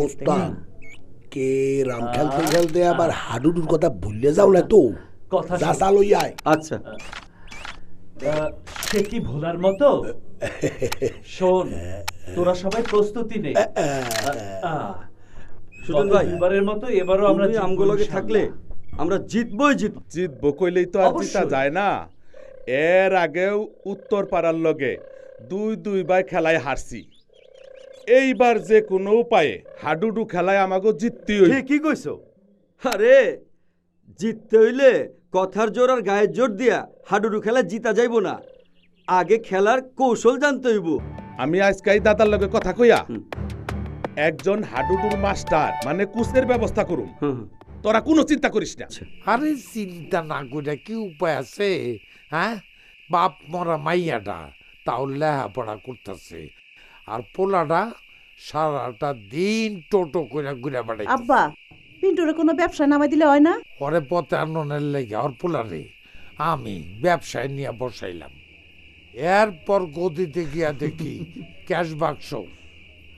ওস্তাদ কে রাম খেলতে খেলতে আবার হাডুডুর কথা ভুলে যাও না তো। কথা যা চাল আয়। আচ্ছা সে কি ভোলার মতো? শোন, তোরা সবাই প্রস্তুতি নে। সুজন ভাই, এবারের মতো এবারও আমরা তুমি আমগুলোকে থাকলে আমরা জিতবই জিতবো কইলেই তো আর জিতা অবশ্যই। যায় না। এর আগেও উত্তর পাড়ার লগে দুইবার খেলায় হারছি। এইবার যে কোনো উপায়ে হাডুডু খেলায় আমাকে জিততেই হইব। ঠিকই কইছো। আরে জিততে হইলে কথার জোর আর গায়ের জোর দিয়া হাডুডু খেলা জিতা যাইব না, আগে খেলার কৌশল জানতে হইব। আমি আজকাই দাদার লগে কথা কইয়া একজন হাডুডুর মাস্টার মানে কোচের ব্যবস্থা করুম। তোরা কোনো চিন্তা করিস না। আরে চিন্তা না করে কি উপায় আছে? হ্যাঁ, বাপ মরা মাইয়াটা তাও লেহাপড়া করতেছে, আর পোলাটা সারাটা দিন টোটো করে ঘুরে বেড়াই। আব্বা, পিন্টুরে কোনো ব্যবসা নামাই দিলে হয় না? পরে পথে আননের লেগে আর পোলারে আমি ব্যবসায় নিয়ে বসাইলাম। এরপর গদিতে গিয়া দেখি ক্যাশ বাক্স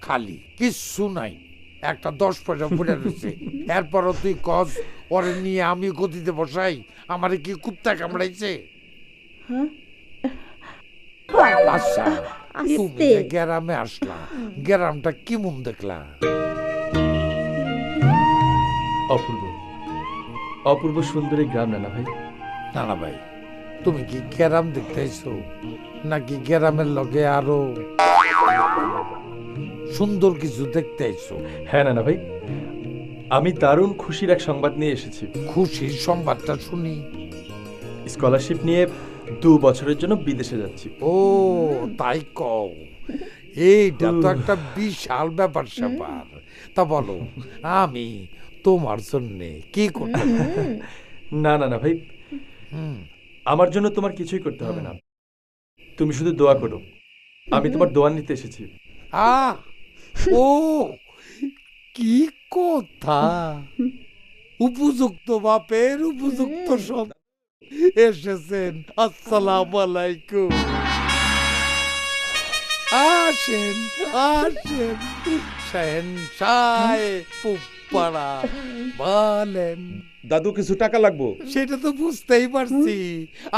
খালি, কিচ্ছু নাই, একটা 10 পয়সা পড়ে রয়েছে। এরপরও তুই কস ওরে নিয়ে আমি গদিতে বসাই? আমারে কি কুত্তা কামড়াইছে? আচ্ছা, তুমি যে গ্রামে আসলা, গ্রামটা কি মন দেখলা? অপূর্ব অপূর্ব সুন্দর এই গ্রাম, না ভাই? না না ভাই, তুমি কি গ্রাম দেখতে আইছো নাকি গ্রামের লগে আরো সুন্দর কিছু দেখতে আইছো? হ্যাঁ না ভাই, আমি দারুণ খুশির এক সংবাদ নিয়ে এসেছি। খুশির সংবাদটা শুনি। স্কলারশিপ নিয়ে 2 বছরের জন্য বিদেশে যাচ্ছি। ও তাই কও, এইটা তো একটা বিশাল ব্যাপার স্যাপার। তা বলো, আমি তোমার জন্য কি করতে পারি? না ভাই, আমার জন্য তোমার কিছুই করতে হবে না। তুমি শুধু দোয়া করো। আমি তোমার দোয়া নিতে এসেছি। ও কি কথা! উপযুক্ত বাপের উপযুক্ত সব এসেছেন। আসসালামু আলাইকুম। আসেন আসেন, শাহেনশাহ পুপ্পাড়া বলেন। দাদু কিছু টাকা লাগবো? সেটা তো বুঝতেই পারছি,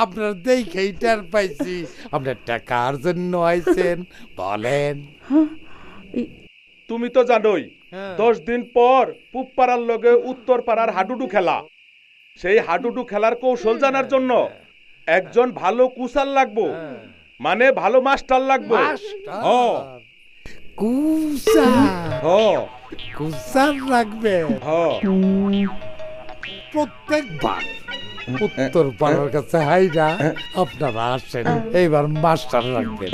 আপনার দেখেই টের পাইছি আপনার টাকার জন্য আইছেন। বলেন। তুমি তো জানোই 10 দিন পর পূব পাড়ার লগে উত্তর পাড়ার হাডুডু খেলা। সেই হাডুডু খেলার কৌশল জানার জন্য একজন ভালো কুসার লাগবো, মানে ভালো মাস্টার লাগবো। কুসার রাখবে প্রত্যেকবার উত্তর পাড়ার কাছে হাইরা আপনারা আসেন। এইবার মাস্টার রাখবেন,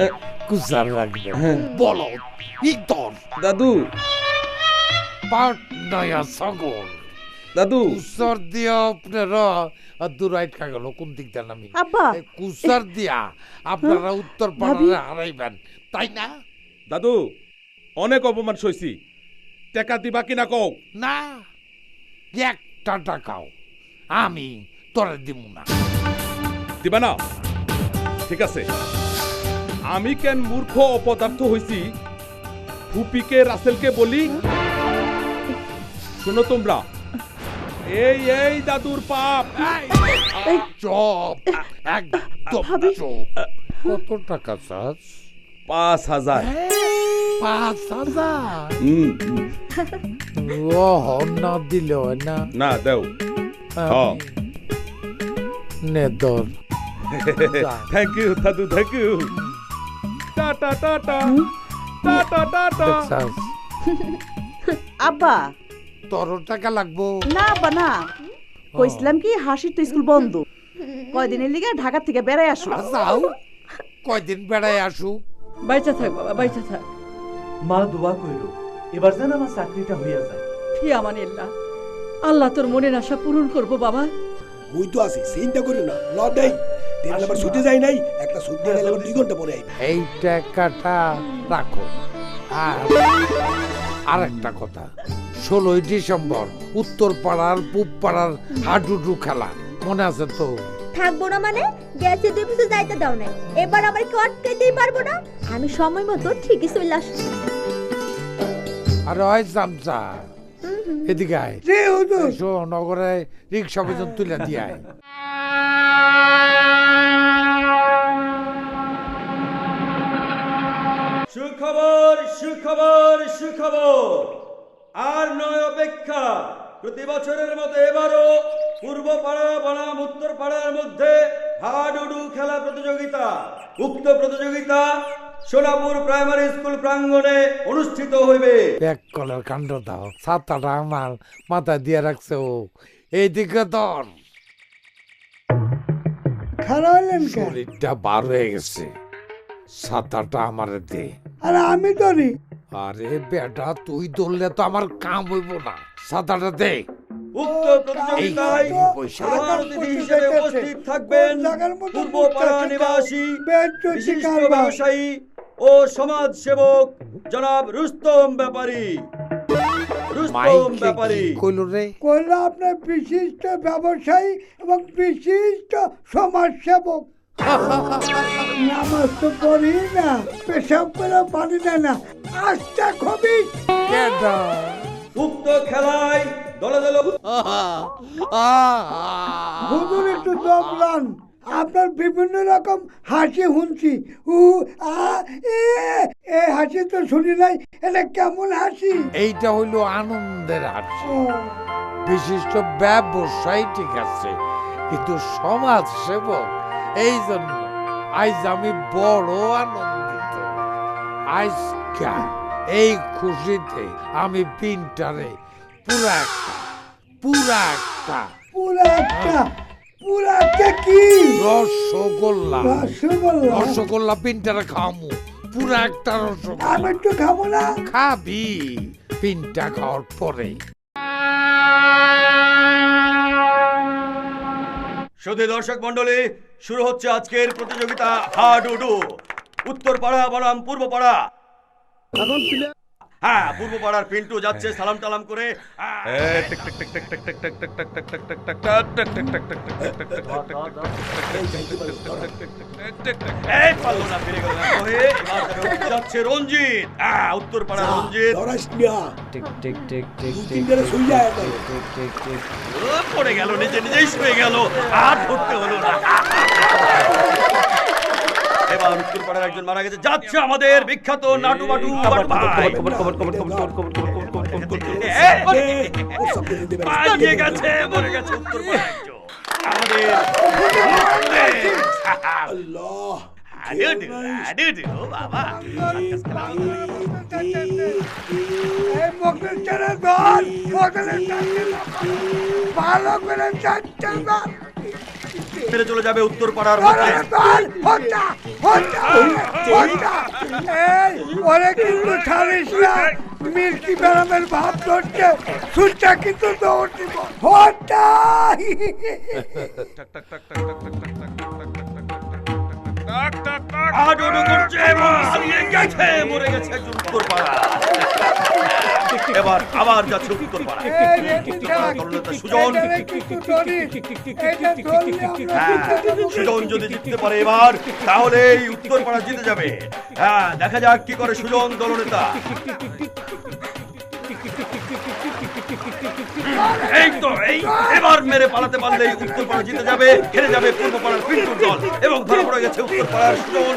কুসার রাখবেন। বলো ইতর দাদু, পাটনায়া সাগর দাদু কুসার দিয়া আপনারা দুরাইট গেল কোন দিক দেন? আমি আব্বা, কুসার দিয়া আপনারা উত্তর পাড়ারে হারাইবেন, তাই না? দাদু অনেক অপমান সইছি, টাকা দিবা কিনা কও? না, একটা টাকাও আমি তোরে দিব না। দিবা না? ঠিক আছে, আমি কেন মূর্খ অপদার্থ হইছি ফুপিকে রাসেলকে বলি। শোনো তোমরা, এই দাদুর পাপ। চপ, একদম চপ। কত টাকা চাস? 5000। 5000? না দিল না? না দেও। নেদর। থ্যাংক ইউ দাদু, thank you. Tata tata tata tata. আব্বা, তোর টাকা লাগবো? না আব্বা না, কইছিলাম কি হাসির তো স্কুল বন্ধ, কয়দিনের লিগে ঢাকা থেকে বেড়াই আসো। যাও, কয়দিন বেড়াই আসু। বাইচা থাক বাবা, বাইচা থাক। মা দোয়া কইল এবার যেন আমার চাকরিটা হইয়া যায়। ফি আমানিল্লাহ, আল্লাহ তোর মনের আশা পূরণ করবো বাবা। মুই তো আছি, চিন্তা করি না। ল দেই, ট্রেন আবার ছুটে যাই নাই, একটা ছুটে গেলে 2 ঘন্টা পরে আইবে। এই টাকাটা রাখো। আর একটা কথা, 16ই ডিসেম্বর উত্তর পাড়ার পূব পাড়ার হাডুডু খেলা মনে আছে তো? থাকবো না মানে গেছে 2 বছর যাইতে দাও না, এবার আমার কি আটকাইতেই পারবো না। আমি সময় মতো ঠিকই চলে আসছি। আরে ওই চামচা এদিকে আয়। শোন নগরে রিক্সা পর্যন্ত তুলে দিয়ে আয়। সুখবর সুখবর সুখবর, আর নয় অপেক্ষা। প্রতি বছরের মতো এবারও পূর্ব পাড়া বনাম উত্তর পাড়ার মধ্যে হাডুডু খেলা প্রতিযোগিতা। উক্ত প্রতিযোগিতা সোনাপুর প্রাইমারি স্কুল প্রাঙ্গণে অনুষ্ঠিত হইবে। এক কলার কাণ্ড দাও, ছাতাটা আমার মাথা দিয়ে রাখছে ও। এইদিকে তোর শরীরটা বার হয়ে গেছে, ছাতাটা আমার দে। আরে আমি ধরি। আরে বেটা তুই ধরলে তো আমার কাম হইব না, ছাতাটা দে। উক্ত প্রতিযোগিতায় প্রধান অতিথি হিসেবে উপস্থিত থাকবেন পূর্ব পাড়া নিবাসী বিশিষ্ট ব্যবসায়ী ও সমাজ সেবক জনাব রুস্তম ব্যাপারী। রুস্তম ব্যাপারী কইল রে, কইল আপনার বিশিষ্ট ব্যবসায়ী এবং বিশিষ্ট সমাজসেবক। নামাজ তো পড়ি না, পেশাব করে পারি না, আস্থা খবি। উক্ত খেলায় দলে দলে হুজুর একটু দমলান, আপনার বিভিন্ন রকম হাসি শুনছি। এই হাসি তো শুনি নাই, এটা কেমন হাসি? এইটা হইলো আনন্দের হাসি। বিশিষ্ট ব্যবসায়ী ঠিক আছে, কিন্তু সমাজ সেবক, এই জন্য আজ আমি বড় আনন্দিত। আজকে এই খুশিতে আমি পিনটারে পুরা একটা কি রসগোল্লা রসগোল্লা? রসগোল্লা পিনটারে খামু, পুরা একটা আমি রসগোল্লা। একটু খাবো না? খাবি পিনটা খাওয়ার পরে। শুধু দর্শক মন্ডলী, শুরু হচ্ছে আজকের প্রতিযোগিতা হাডুডু। উত্তর পাড়া বনাম পূর্ব পাড়া। হ্যাঁ, পূর্ব পাড়ার পিন্টু যাচ্ছে সালাম টালাম করে। এই পারলো না, ফিরে গেল না হয়ে। এবার যাচ্ছে রঞ্জিত। উত্তর পাড়া রঞ্জিত পড়ে গেল, নিজে নিজেই শুয়ে গেল, আর ধরতে হলো না। এবার উত্তর পাড়ার একজন মারা গেছে, যাচ্ছে আমাদের বিখ্যাত নাটু বাটু ভাই। পালিয়ে গেছে, মরে গেছে উত্তর পাড়ার একজন। আমাদের বাবা ভালো করে চারটে ফিরে চলে যাবে উত্তর পাড়ার কিন্তু ছাড়িস না, মিল্কি ব্যারামের ভাব ধরছে, সুরটা কিন্তু দৌড় দিব। মরে গেছে একজন উত্তর পাড়া। এবার আবার যাচ্ছে উত্তর পাড়া। সুজন সুজন যদি জিততে পারে এবার, তাহলে এই উত্তর পাড়া জিতে যাবে। হ্যাঁ, দেখা যাক কি করে সুজন দলনেতা। এই তো এবার মেরে পালাতে পারলেই উত্তর পাড়া জিতে যাবে, হেরে যাবে পূর্ব পাড়ার পিন্টুর দল। এবং ধরা পড়ে গেছে উত্তর পাড়ার সুজন।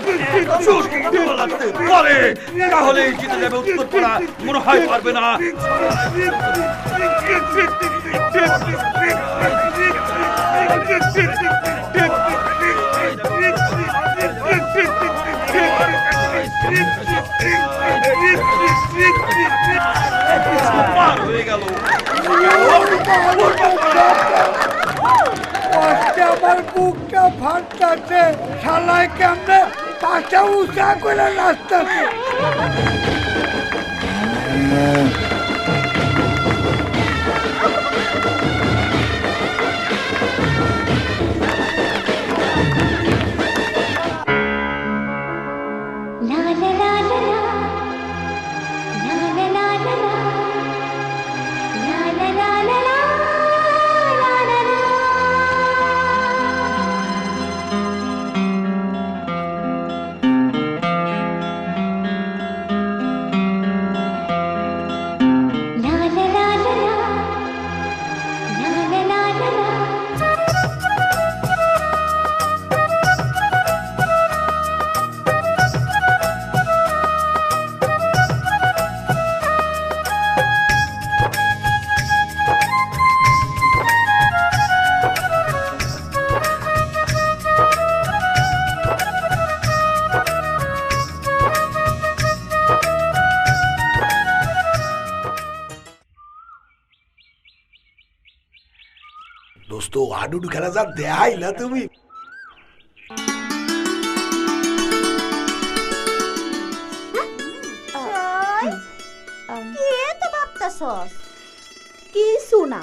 তাহলেই জিতে যাবে উত্তর পাড়া, মনে হয় পারবে না। হয়ে গেল, আমার বুকটা ফাটতাছে, শালায় কেমনে পাশা উঁচা করে নাচতাছে। দোস্ত হাডুডু খেলা যা দেখাই না তুমি। কি এত ভাবতাছস? কিছু না।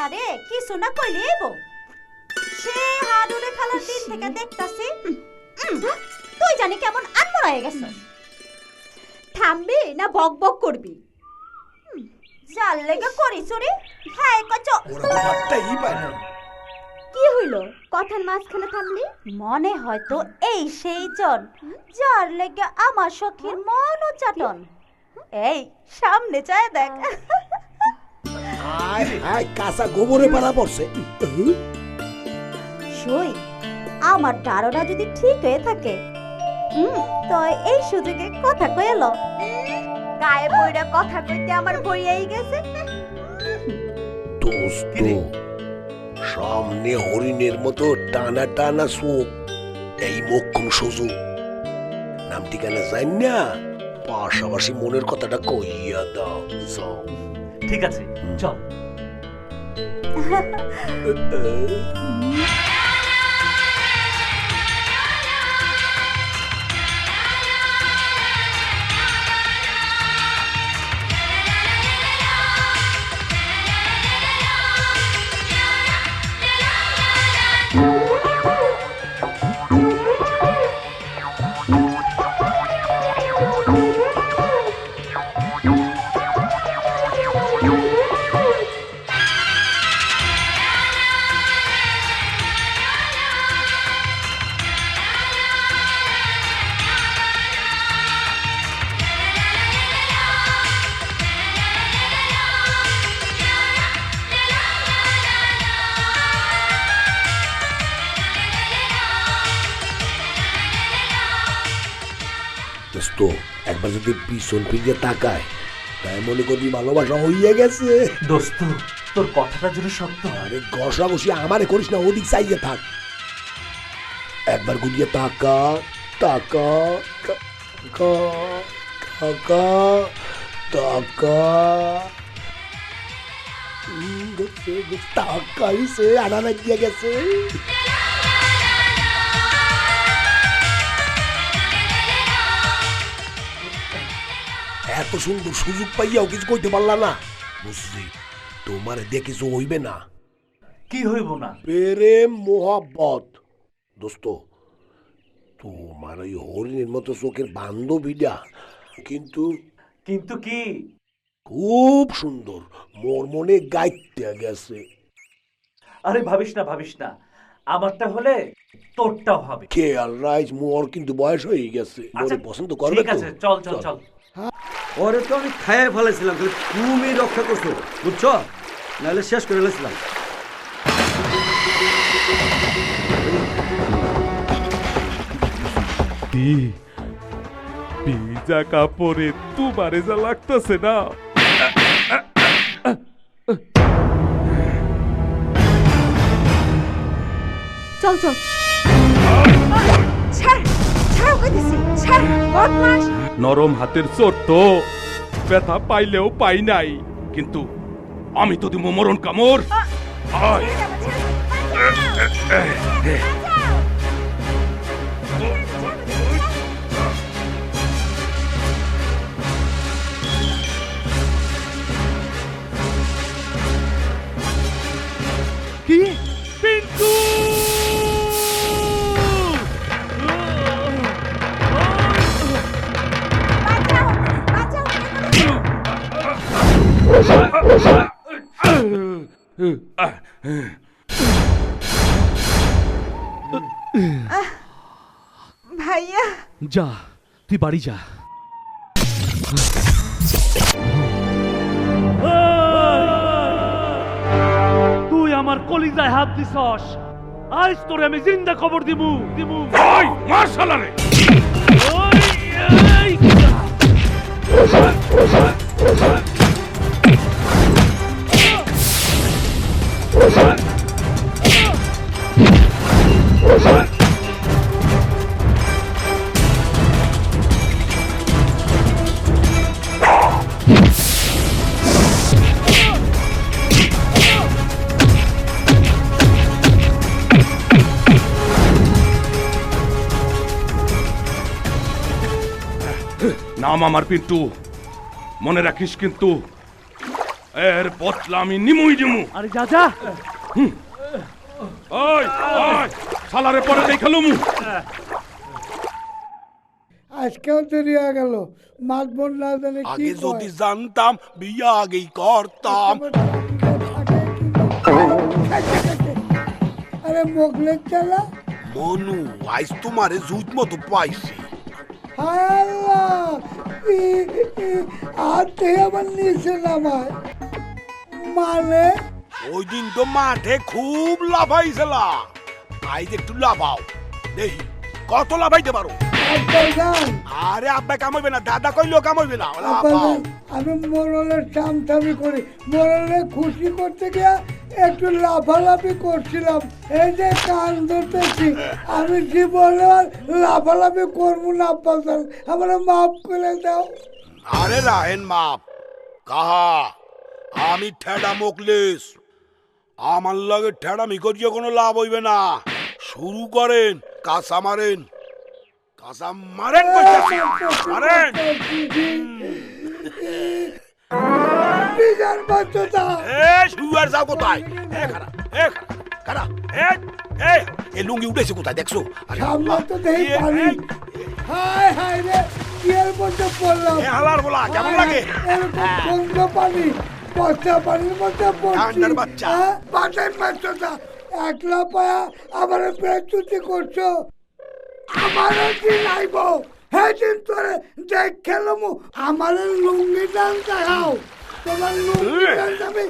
আরে কিছু না কইলে এবো। সে হাডুডু খেলার দিন থেকে দেখতাছি তুই জানি কেমন আনমরা হয়ে গেছস। থামবি না বক বক করবি? জাল লেগে করি চুরি হ্যাঁ কচ। ওরা তো বার্তাই পায় না। কি হইল কথার মাঝখানে থামলি? মনে হয়তো এই সেই জন যার লেগে আমার সখীর মন উচ্চাটন। এই সামনে চায় দেখ। আয় আয় কাঁচা গোবরে পালা পড়ছে। সই আমার ধারণা যদি ঠিক হয়ে থাকে তো এই সুযোগে কথা কইলো। গায়ে বইরা কথা কইতে আমার বইয়াই গেছে। দোস্ত সামনে হরিণের মতো টানা টানা চোখ, এই মক্ষম সুযোগ। নাম ঠিকানা জান না, পাশাপাশি মনের কথাটা কইয়া দাও। যাও। ঠিক আছে চল। দোস্ত একবার যদি পিছন ফিরিয়ে তাকায় তাই মনে করবি ভালোবাসা হইয়া গেছে। দোস্ত তোর কথাটা যদি সত্য হয়। আরে ঘষাঘষি আমারে করিস না, ওদিক চাইয়ে থাক। একবার গুলিয়ে তাকা তাকা তাকা তাকা তাকা। তাকাইছে আনা লাগিয়ে গেছে। এত সুন্দর সুযোগ পাইয়াও কিছু কইতে পারলা না। বুঝছি তোমার দিয়ে কিছু হইবে না। কি হইব না? প্রেম মোহাব্বত। দোস্ত তোমার ওই হরিণের মতো চোখের বান্ধবীটা কিন্তু কিন্তু কি? খুব সুন্দর, মোর মনে গাইতে গেছে। আরে ভাবিস না, আমারটা হলে তোরটাও হবে। খেয়াল রাইজ, মোর কিন্তু বয়স হয়ে গেছে, মোরে পছন্দ করবে ঠিক আছে চল চল চল। ওরে তো আমি খাইয়ে ফেলেছিলাম, তুমি রক্ষা করছো বুঝছো, নাহলে শেষ করে ফেলেছিলাম। ভিজা কাপড়ে তোমারে যা লাগতেছে না। চল চল। ছাড় ছাড় কইতেছি, ছাড় বদমাশ। নরম হাতের চোট তো, ব্যথা পাইলেও পাই নাই, কিন্তু আমি তো দিব মরণ কামড়। আয় কি পিন্টু! ভাইয়া যা তুই বাড়ি যা। তুই আমার কলিজায় হাত দিছস, আজ তোরে আমি জিন্দা খবর দিমু দিমু। ওই মার শালারে! নাম আমার পিন্টু, মনে রাখিস কিন্তু এর বদলা আমি নিমুই দিমু। আরে যা যা। ওই ওই শালারে পরে দেখালুমু। আজকেও দেরি হয়ে গেল, মাতবর না জানে কি আগে যদি কয়। জানতাম বিয়া আগেই করতাম। আরে মোগলের চালা, মনু আইস তোমারে জুত মতো পাইছি। হায় আল্লাহ, আর থেকে আবার নিচে নামায় মানে ওই দিন তো মাঠে খুব লাফাইছিলা, আইজ একটু লাফাও দেখি কত লাফাইতে পারো। আব্বাজান, আরে আব্বা কামাইবে না, দাদা কইলেও কামাইবে না, লাফাও। আব্বাজান, আমি মোরলের চামচামি করি, মোরলের খুশি করতে গিয়ে একটু লাফালাফি করছিলাম। এই যে কান ধরতেছি, আমি জীবনে আর লাফালাফি করবো না আব্বাজান, আমার মাফ করে দাও। আরে রাহেন মাপ কাহা, আমি ঠেডা মোকলিস, আমার লাগে ঠেডামি করিয়ে কোনো লাভ হইবে না। শুরু করেন, কাঁচা মারেন, কাঁচা মারেন কইতাছি, মারেন। বিজার বাচ্চাটা, এ শুয়ার যাও কোথায়? এ খারা, এ খারা, এ লুঙ্গি উঠেছে কোথায় দেখছো? আরে সামনে আল্লাহ, তো দেখি এ, পানি। এ, হায় হায় রে, কিয়ের মধ্যে পড়লাম। এ হালার বলা কেমন লাগে? এরকম বন্ধ পানি, বস্তা পানির মধ্যে পড়ছি। ঠান্ডার বাচ্চা। হ্যাঁ, বাটাই বাচ্চাটা একলা পায়া আমার বেচুতি করছো। আমারও দিন আইব, হ্যাঁ দিন তোরে দেখ খেলাম। আমার লুঙ্গি ডান দেখাও, তোমার লুঙ্গি ডান আমি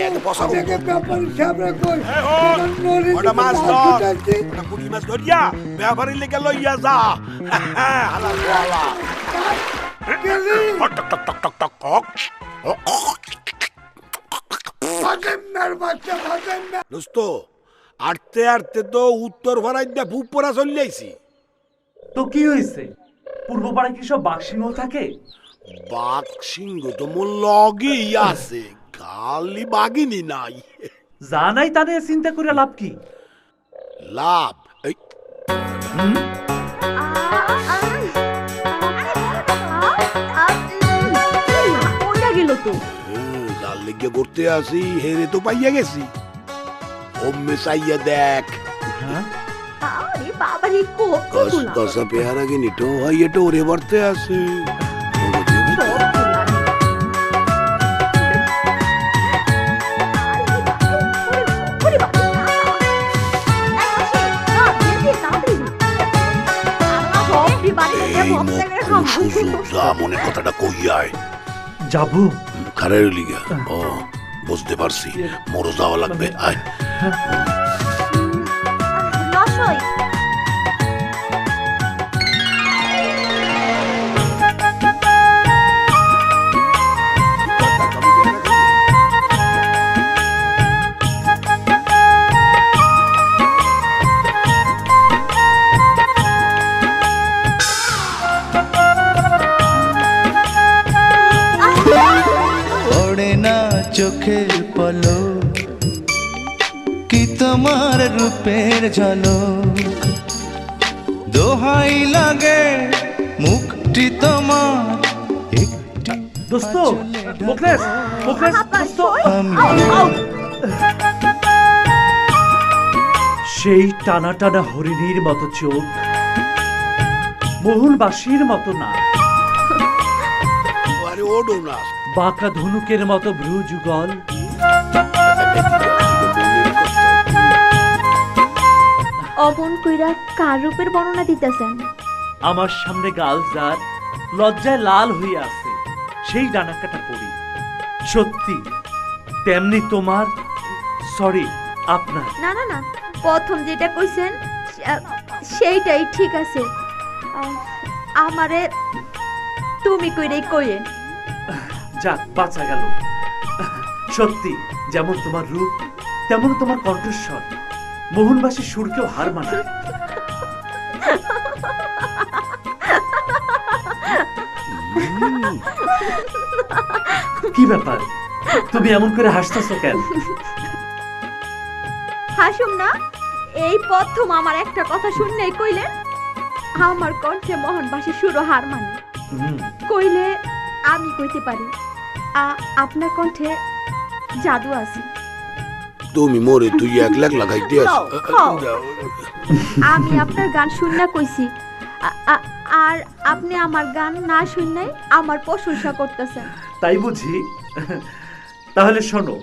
এত বসা গো। দেখে ব্যাপারী সামনে কই, এ হন, তোমার নড়ি ওটা মাছ দিকে ধর, হাত উঠাচ্ছি। ওটা পুঁটি মাছ ধরিয়া ব্যাপারী লেগে লইয়া যা। হালার বলা গেলি টক টক টক টক টক টক। ফাতেমার বাচ্চা, ফাতেমা। দোস্ত আটতে আটতে তো উত্তর ভাড়াই দিয়ে ফুপরা চলে আইছি। তো কি হয়েছে? পূর্ব পাড়ায় কি সব বাঘসিংহ থাকে? বাঘ সিংহ তো মোর লগেই আছে, খালি বাঘিনী নাই। যা নাই তা নিয়ে চিন্তা করে লাভ কি? লাভ এই ওইটা গেল তো। লাল লেগে করতে আসি, হেরে তো পাইয়া গেছি। ওমে চাইয়া দেখ, আরে বাবারে কোপ তুলা কসা পেয়ারা গিনি তো হাইয়ে তো ওরে বাড়তে আছে। মনের কথাটা কইয়ায় যাবো কারের লিগা। ও বুঝতে পারছি, মোরও যাওয়া লাগবে। আয় লসই ওড়ে না চোখের পলক, কি তোমার রূপের ঝলক, দোহাই লাগে মুখটি তোমার একটি দোস্ত, মুখলেস, মুখলেস, দোস্ত। সেই টানা টানা হরিণীর মতো চোখ, মোহনবাসীর মতো না, আরে ওডো না, বাঁকা ধনুকের মতো ভ্রু যুগল, অমন কইরা কার রূপের বর্ণনা দিতেছেন? আমার সামনে গাল যার লজ্জায় লাল হয়ে আছে, সেই ডানা কাটা পড়ি। সত্যি তেমনি তোমার, সরি আপনার। না না না, প্রথম যেটা কইছেন সেইটাই ঠিক আছে। আমারে তুমি কইরেই কইেন। যাক, বাঁচা গেল। সত্যি যেমন তোমার রূপ, তেমন তোমার কণ্ঠস্বর মোহনবাসী সুরকেও হার মানায়। কি ব্যাপার, তুমি এমন করে হাসতেছো কেন? হাসুম না, এই প্রথম আমার একটা কথা শুনলেই কইলেন আমার কণ্ঠে মোহনবাসী সুর হার মানে। কইলে আমি কইতে পারি আপনার কণ্ঠে জাদু আছে। তুমি মোরে তুই একলা একলা গাইতে আস। খাও। আমি আপনার গান শুননা কইছি আর আপনি আমার গান না শুননাই আমার প্রশংসা করতেছেন। তাই বুঝি? তাহলে শোনো,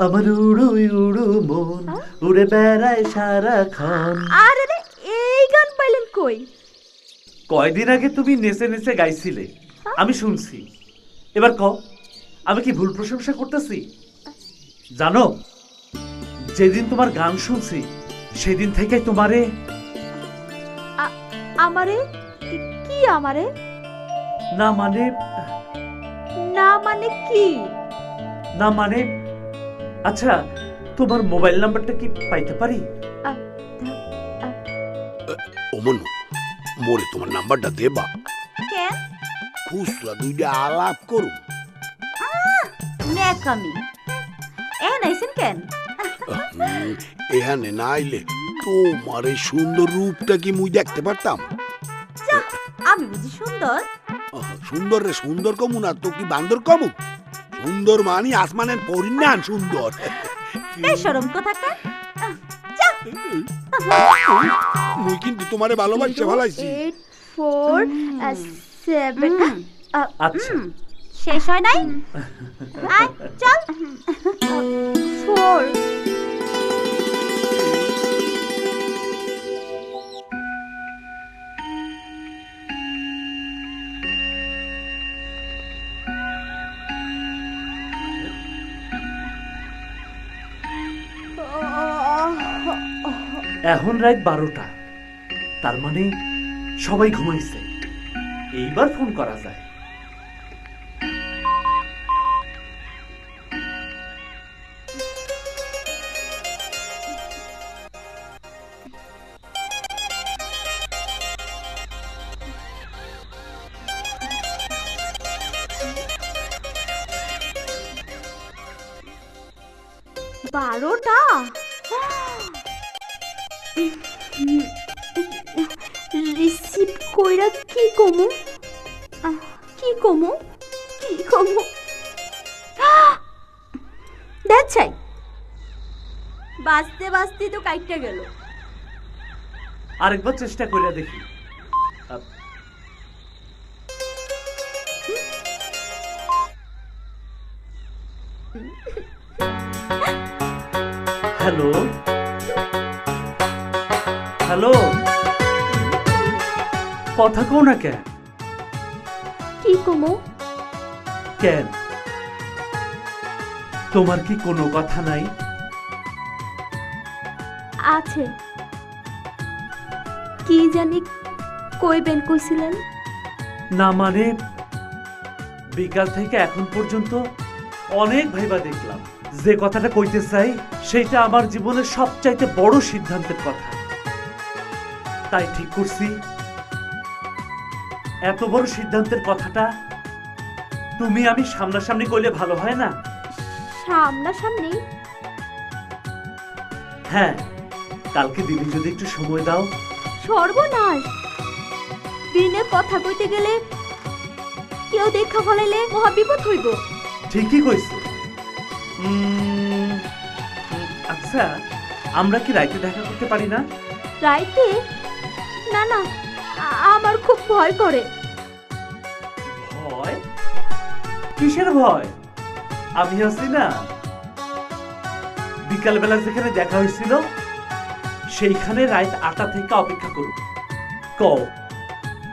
আমার উড়ু উড়ু মন উড়ে বেড়ায় সারাক্ষণ। আরে রে, এই গান পাইলেন কই? কয়দিন আগে তুমি নেচে নেচে গাইছিলে, আমি শুনছি। এবার কও, আমি কি ভুল প্রশংসা করতেছি? জানো, যেদিন তোমার গান শুনছি সেদিন থেকে তোমারে আমারে কি আমারে না মানে না মানে কি না মানে আচ্ছা, তোমার মোবাইল নাম্বারটা কি পাইতে পারি? ও মনু, মোরে তোমার নাম্বারটা দেবা? কেন? খুচরা দুইটা আলাপ করুম। নেকামি এন আইছেন কেন? এখানে না আইলে তোমার এই সুন্দর রূপটা কি মুই দেখতে পারতাম? আমি বুঝি সুন্দর? সুন্দর রে সুন্দর কমু না তো কি বান্দর কমু? সুন্দর মানি আসমানের পরিণাম সুন্দর। বেশরম কোথাকার। মুই কিন্তু তোমারে ভালোবাসতে ভালাইছি। 4 7 আচ্ছা, শেষ হয় নাই? আয় চল। 4 এখন রাত 12টা, তার মানে সবাই ঘুমাইছে। এইবার ফোন করা যায়। বারোটা? রিসিভ কইরা কি কমু কি কমু কি কমু? দেখছাই বাঁচতে বাঁচতে তো কাইটটা গেল। আরেকবার চেষ্টা করে দেখি। হ্যালো হ্যালো, কথা কও না কেন? কি কমু? কেন, তোমার কি কোনো কথা নাই? আছে, কি জানি কইবেন কইছিলেন? না মানে বিকাল থেকে এখন পর্যন্ত অনেক ভাইবা দেখলাম। যে কথাটা কইতে চাই সেটা আমার জীবনের সবচাইতে বড় সিদ্ধান্তের কথা। তাই ঠিক করছি, এত বড় সিদ্ধান্তের কথাটা তুমি আমি সামনাসামনি কইলে ভালো হয় না? সামনাসামনি? হ্যাঁ, কালকে দিদি যদি একটু সময় দাও। সর্বনাশ, দিনে কথা কইতে গেলে কেউ দেখা ফলাইলে মহা বিপদ হইব। ঠিকই কইছো। আচ্ছা, আমরা কি রাইতে দেখা করতে পারি না? রাইতে? না না, আমার খুব ভয় করে। ভয়? কিসের ভয়? আমি আছি না। বিকালবেলা যেখানে দেখা হয়েছিল সেইখানে রাত 8টা থেকে অপেক্ষা করো। কও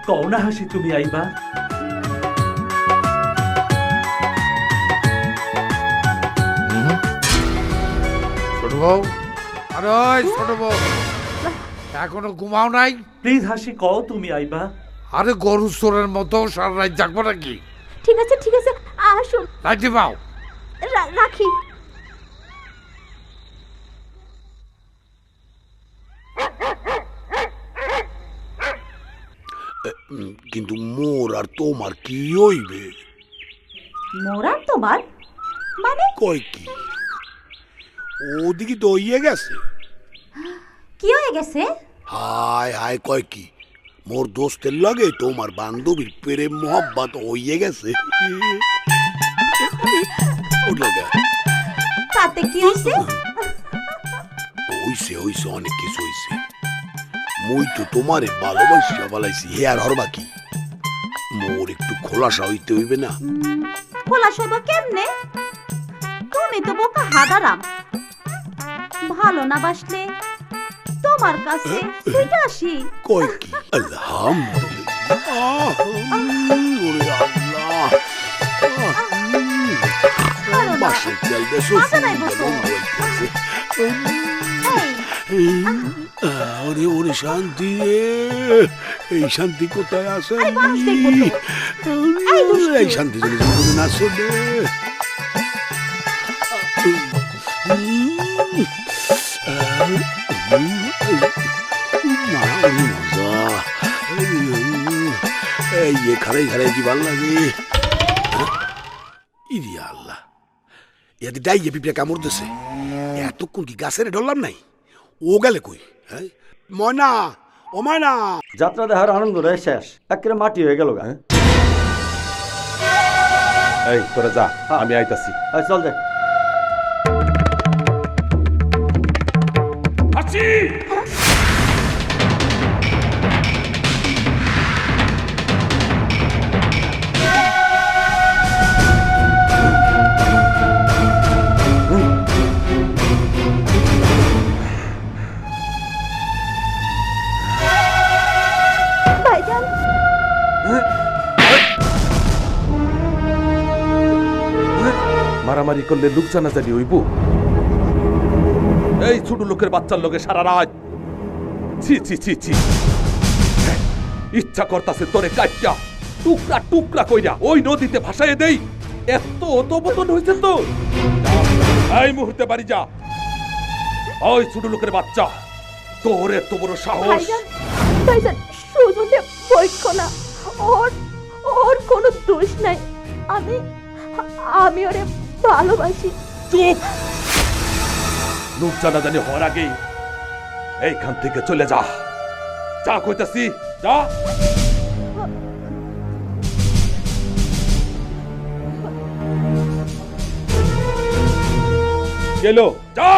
কও না হাসি, তুমি আইবা? ছোট বউ, আরে ওই ছোট বউ, এখনো ঘুমাও নাই? প্লিজ হাসি, কও তুমি আইবা? আরে গরু চোরের মতো সারা রাত জাগবো নাকি? ঠিক আছে ঠিক আছে, আসুন। রাখি পাও, রাখি। কিন্তু মোর আর তোমার কি হইবে? মোর আর তোমার মানে? কই কি ওদিকে তো ইয়ে গেছে। কি হয়ে গেছে? হায় হায়, কয় কি মোর দোস্তের লগে তোমার বান্ধবীর প্রেম মোহাব্বত হইয়ে গেছে। তাতে কি হইছে? হইছে হইছে, অনেক কিছু হইছে। মুই তো তোমারে ভালোবাসিয়া বলাইছি, হে আর হরবা কি? মোর একটু খোলাসা হইতে হইবে না? খোলা সব কেমনে? তুমি তো বোকা হাদারাম। ভালো না বাসলে তোমার কাছে সুইটা আসি। কয় কি? আলহামদুলিল্লাহ, ওরে আল্লাহ, বাসের তেল দেশো ওরে ওরে শান্তি রে, এই শান্তি কোথায় আছে? এই শান্তি যদি না শোনে এই খারাই খারাই কি ভাল লাগে। ইরি আল্লাহ, এতে ডাইয়ে পিঁপড়ে কামড় দিছে। এতক্ষণ কি গাছের ডরলাম নাই? ও গেলে কই? হ্যাঁ ময়না, ও ময়না। যাত্রা দেখার আনন্দ রে শেষ, একেবারে মাটি হয়ে গেল গা। এই তোরা যা, আমি আইতাছি। চল যাই। হাসি মারামারি করলে লোক জানাজানি হইব? এই ছোট লোকের বাচ্চার লোকে সারা রাত ছি ছি ছি ছি। ইচ্ছা করতাছে তোরে কাটটা টুকরা টুকরা কইরা ওই নদীতে ভাসাইয়ে দেই। এত অতপতন হইছে তো, এই মুহূর্তে বাড়ি যা। ওই ছোট লোকের বাচ্চা, তোর এত বড় সাহস! ভাইজান সুজনে বইকো না, ওর ওর কোনো দোষ নাই। আমি ওরে ভালোবাসি। চুপ! লোক জানাজানি হওয়ার আগেই এইখান থেকে চলে যা। যা কইতাছি, যা। গেল, যা।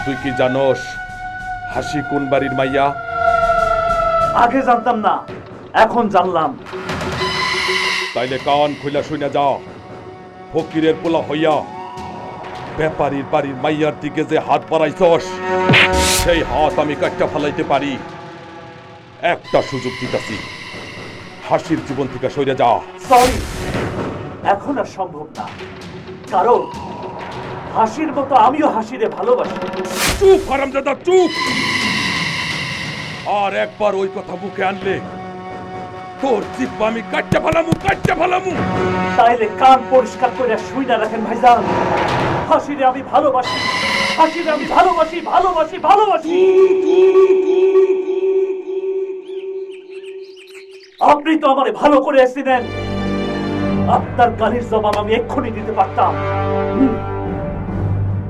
তুই কি জানোস হাসি কোন বাড়ির মাইয়া? আগে জানতাম না, এখন জানলাম। তাইলে কান খুইলা শুনে যা। ফকিরের পোলা হইয়া ব্যাপারীর বাড়ির মাইয়ার দিকে যে হাত বাড়াইছস, সেই হাত আমি কাটটা ফালাইতে পারি। একটা সুযোগ দিতাছি, হাসির জীবন থেকে সরে যা। সরি, এখন আর সম্ভব না, কারণ হাসির মতো আমিও হাসিরে ভালোবাসি। চুপ হারামজাদা, চুপ! আর একবার ওই কথা মুখে আনলে তোর জিহ্বা আমি কাটতে ফালামু, কাটতে ফালামু। তাইলে কান পরিষ্কার করে শুইনা রাখেন ভাইজান, হাসিরে আমি ভালোবাসি, হাসিরে আমি ভালোবাসি, ভালোবাসি, ভালোবাসি। আপনি তো আমারে ভালো করে এসেছিলেন, আপনার গালির জবাব আমি এক্ষুনি দিতে পারতাম।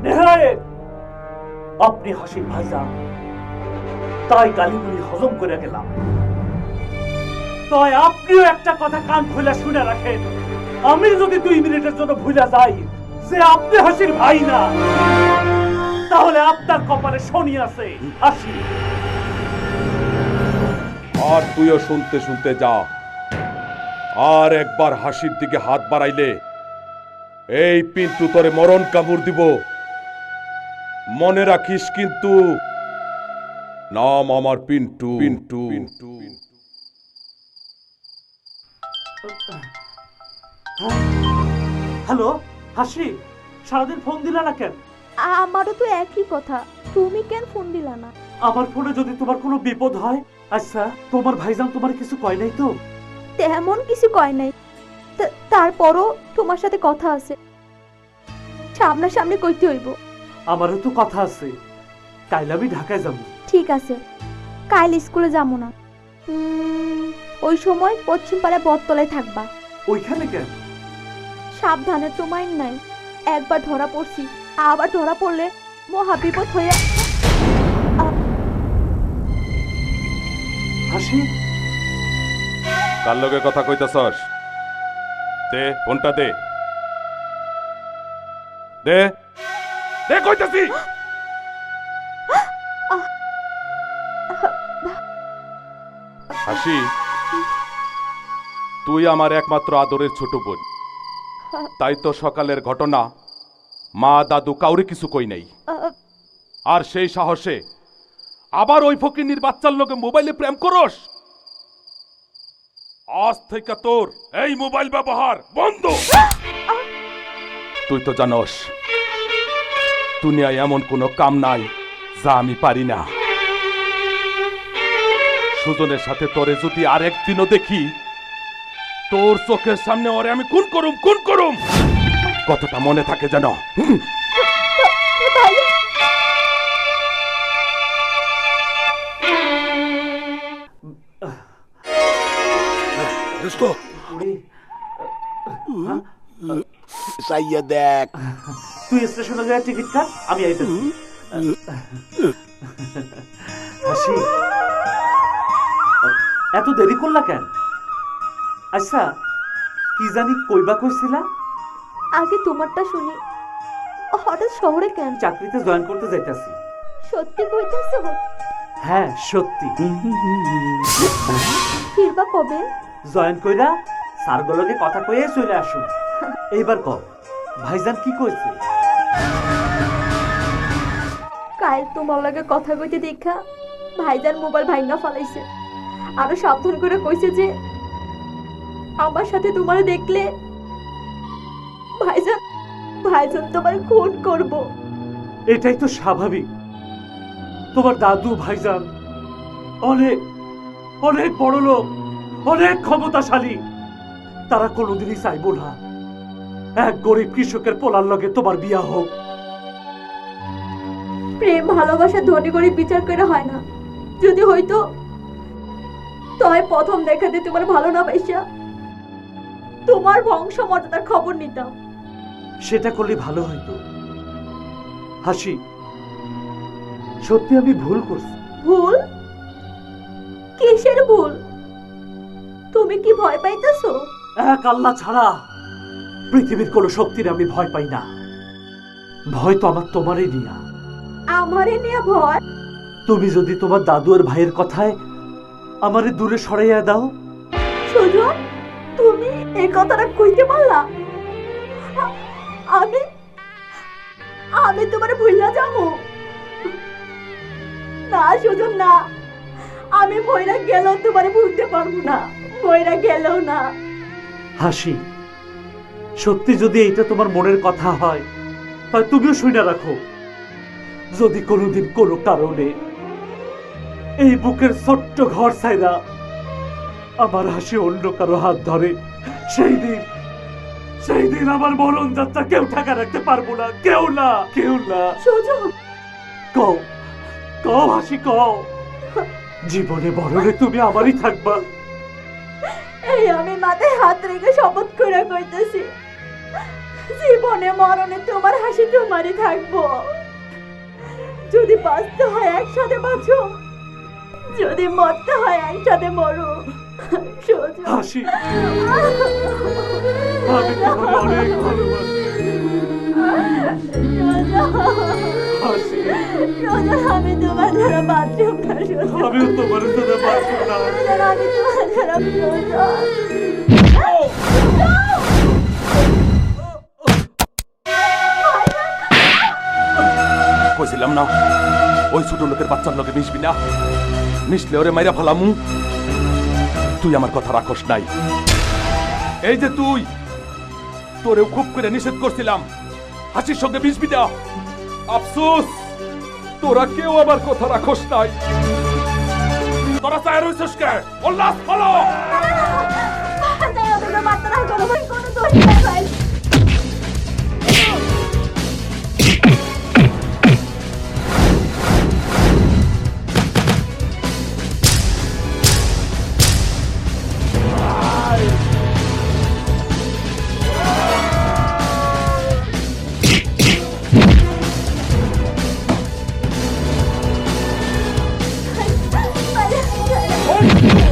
নেহায়েত আপনি হাসির ভাইজান, তাই গালিগুলি হজম করে গেলাম। তাই আপনিও একটা কথা কান খুলে শুনে রাখেন, আমি যদি 2 মিনিটের জন্য ভুলে যাই যে আপনি হাসির ভাই না, তাহলে আপনার কপালে শনি আছে, হাসি। আর তুইও শুনতে শুনতে যা। আর একবার হাসির দিকে হাত বাড়াইলে এই পিন্টু তোরে মরণ কামড় দিব। মনে রাখিস কিন্তু, নাম আমার পিন্টু। পিন্টু পিন্টু। হ্যালো হাসি, সারাদিন ফোন দিলা না কেন? আমারও তো একই কথা, তুমি কেন ফোন দিলা না? আমার ফোনে যদি তোমার কোনো বিপদ হয়। আচ্ছা, তোমার ভাইজান তোমার কিছু কয় নাই তো? তেমন কিছু কয় নাই, তারপরও তোমার সাথে কথা আছে, সামনাসামনি কইতে হইব। আমারও তো কথা আছে, কাল আমি ঢাকায় যাব। ঠিক আছে, কাল স্কুলে যাবো না, ওই সময় পশ্চিম পাড়ায় বটতলায় থাকবা। ওইখানে কেন? সাবধানে, তোমার নাই, একবার ধরা পড়ছি, আবার ধরা পড়লে মহা বিপদ হইয়া। হাসি, কার লগে কথা কইতাছস? দে ফোনটা দে, দে দে কইতাছি। হাসি, তুই আমার একমাত্র আদরের ছোট বোন, তাই তো সকালের ঘটনা মা দাদু কাউরে কিছু কই নাই। আর সেই সাহসে আবার ওই ফকিনীর বাচ্চার লোকে মোবাইলে প্রেম করস? আজ থেকে তোর এই মোবাইল ব্যবহার বন্ধ। তুই তো জানোস দুনিয়ায় এমন কোনো কাম নাই যা আমি পারি না। সুজনের সাথে তোরে যদি আরেকদিনও দেখি, তোর চোখের সামনে ওরে আমি খুন করুম। কতটা মনে থাকে যেন। দোস্ত চাইয়া দেখ। তুই স্টেশনে যায় টিকিট কাট, আমি আইতেছি। হাসি, এত দেরি করলা কেন? আচ্ছা, কি জানি কইবা কইছিলা? আগে তোমারটা শুনি। হঠাৎ শহরে কেন? চাকরিতে জয়েন করতে যাইতাছি। সত্যি কইতেছো? হ্যাঁ সত্যি। ফিরবা কবে? জয়েন কইরা স্যারগুলোকে কথা কইয়ে চলে আসুন। এইবার কও, ভাইজান কি কইছে? কাল তোমার লাগে কথা কইতে দেখা ভাইজান মোবাইল ভাঙা ফেলাইছে। আরো সাবধান করে কইছে যে আমার সাথে তোমারে দেখলে ভাইজান তোমার খুন করব। এটাই তো স্বাভাবিক। তোমার দাদু ভাইজান অনেক অনেক বড় লোক, অনেক ক্ষমতাশালী। তারা কোনোদিনই চাইবো না এক গরিব কৃষকের পোলার লগে তোমার বিয়া হোক। প্রেম ভালোবাসা ধনী গরিব বিচার করে হয় না। যদি হইতো তয় প্রথম দেখাতে তোমার ভালো না পাইসা তোমার বংশ মর্যাদার খবর নিতাম। সেটা করলে ভালো হইতো। হাসি, সত্যি আমি ভুল করছি। ভুল? কিসের ভুল? তুমি কি ভয় পাইতেছো? এক আল্লাহ ছাড়া পৃথিবীর কোন শক্তির আমি ভয় পাই না। ভয় তো আমার তোমারই নিয়া। আমারে নিয়ে ভয়? তুমি যদি তোমার দাদু আর ভাইয়ের কথায় আমারে দূরে সরাইয়া দাও। সুজন, তুমি এই কথাটা কইতে পারলা? আমি তোমারে ভুইলা যাবো না সুজন, না। আমি বইরা গেলেও তোমারে ভুলতে পারবো না, বইরা গেলেও না। হাসি, সত্যি যদি এইটা তোমার মনের কথা হয় তাহলে তুমিও শুনে রাখো, যদি কোনোদিন কোনো কারণে এই বুকের ছোট্ট ঘর ছাইরা আমার হাসি অন্য কারো হাত ধরে, সেই দিন আমার মরণ যাত্রা কেউ ঠেকা রাখতে পারবো না। কেউ না। সুজন, কও হাসি, কও। জীবনে মরণে তুমি আমারই থাকবা। এই আমি মাথায় হাত রেখে শপথ করে কইতেছি, জীবনে মরণে তোমার হাসি তোমারই থাকবো। যদি বাঁচতে হয় একসাথে বাঁচো, যদি মরতে হয় একসাথে মরো। হাসি, আমি তোমারে অনেক ভালোবাসি। হাসি, আমি তোমার দ্বারা বাঁচব না। আমিও তোমার দ্বারা বাঁচব না। আমি তোমার দ্বারা কইছিলাম না ওই ছোট লোকের বাচ্চার লোকে মিশবি না, মিশলে ওরে মাইরা ফালামু। তুই আমার কথা রাখস নাই। এই যে তুই, তোরেও খুব করে নিষেধ করছিলাম হাসির সঙ্গে মিশবি না। আফসোস, তোরা কেউ আমার কথা রাখস নাই। তোরা চায় রইছস কে? ওল্লাহ ফলো। কোনো দোষ নাই ভাই। Oh!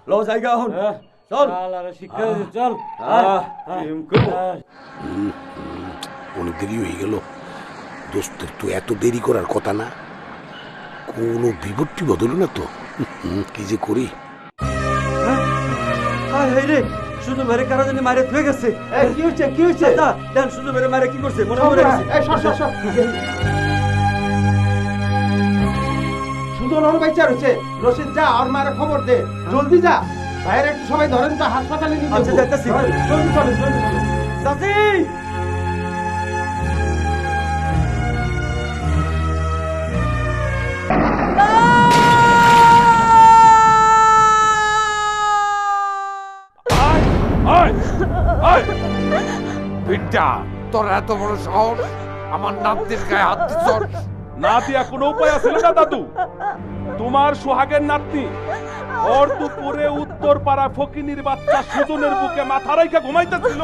লো জায়গা হন চল শিক্ষা চল অনেক দেরি হয়ে গেল দোস্তের তো এত দেরি করার কথা না কোনো বিপত্তি বদল না তো কি যে করি রে শুধু মেরে কারো জানি মারে ধুয়ে গেছে কি হচ্ছে দেন শুধু মেরে মারে কি করছে মনে মনে সুন্দর ওর বাইচার হচ্ছে রশিদ যা আর মারে খবর দে জলদি যা ভাইয়ের একটু সবাই ধরেন তো হাসপাতালে নিয়ে আচ্ছা যাইতাছি জলদি চলেন চাচি পিন্টা তোর এত বড় সাহস আমার নাতির গায়ে হাত দিছস? না দিয়া কোনো উপায় আছে না দাদু? তোমার সোহাগের নাতনি ওর দুপুরে উত্তর পাড়া ফকিনির বাচ্চা সুজনের বুকে মাথা রাইখা ঘুমাইতেছিল।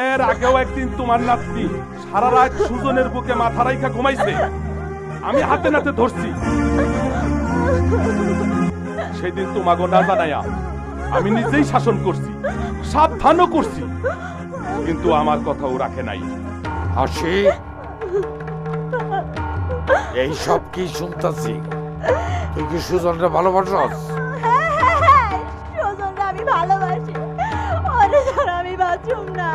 এর আগেও একদিন তোমার নাতনি সারা রাত সুজনের বুকে মাথা রাইখা ঘুমাইছে, আমি হাতে নাতে ধরছি। সেদিন তোমাকে না জানাইয়া আমি নিজেই শাসন করছি, সাবধানও করছি, কিন্তু আমার কথাও রাখে নাই। হাসি এই সব কি শুনতাছি? তুই কি সুজনরে ভালোবাসস? সুজনরে আমি ভালোবাসি, ওরে ছাড়া আমি বাঁচুম না।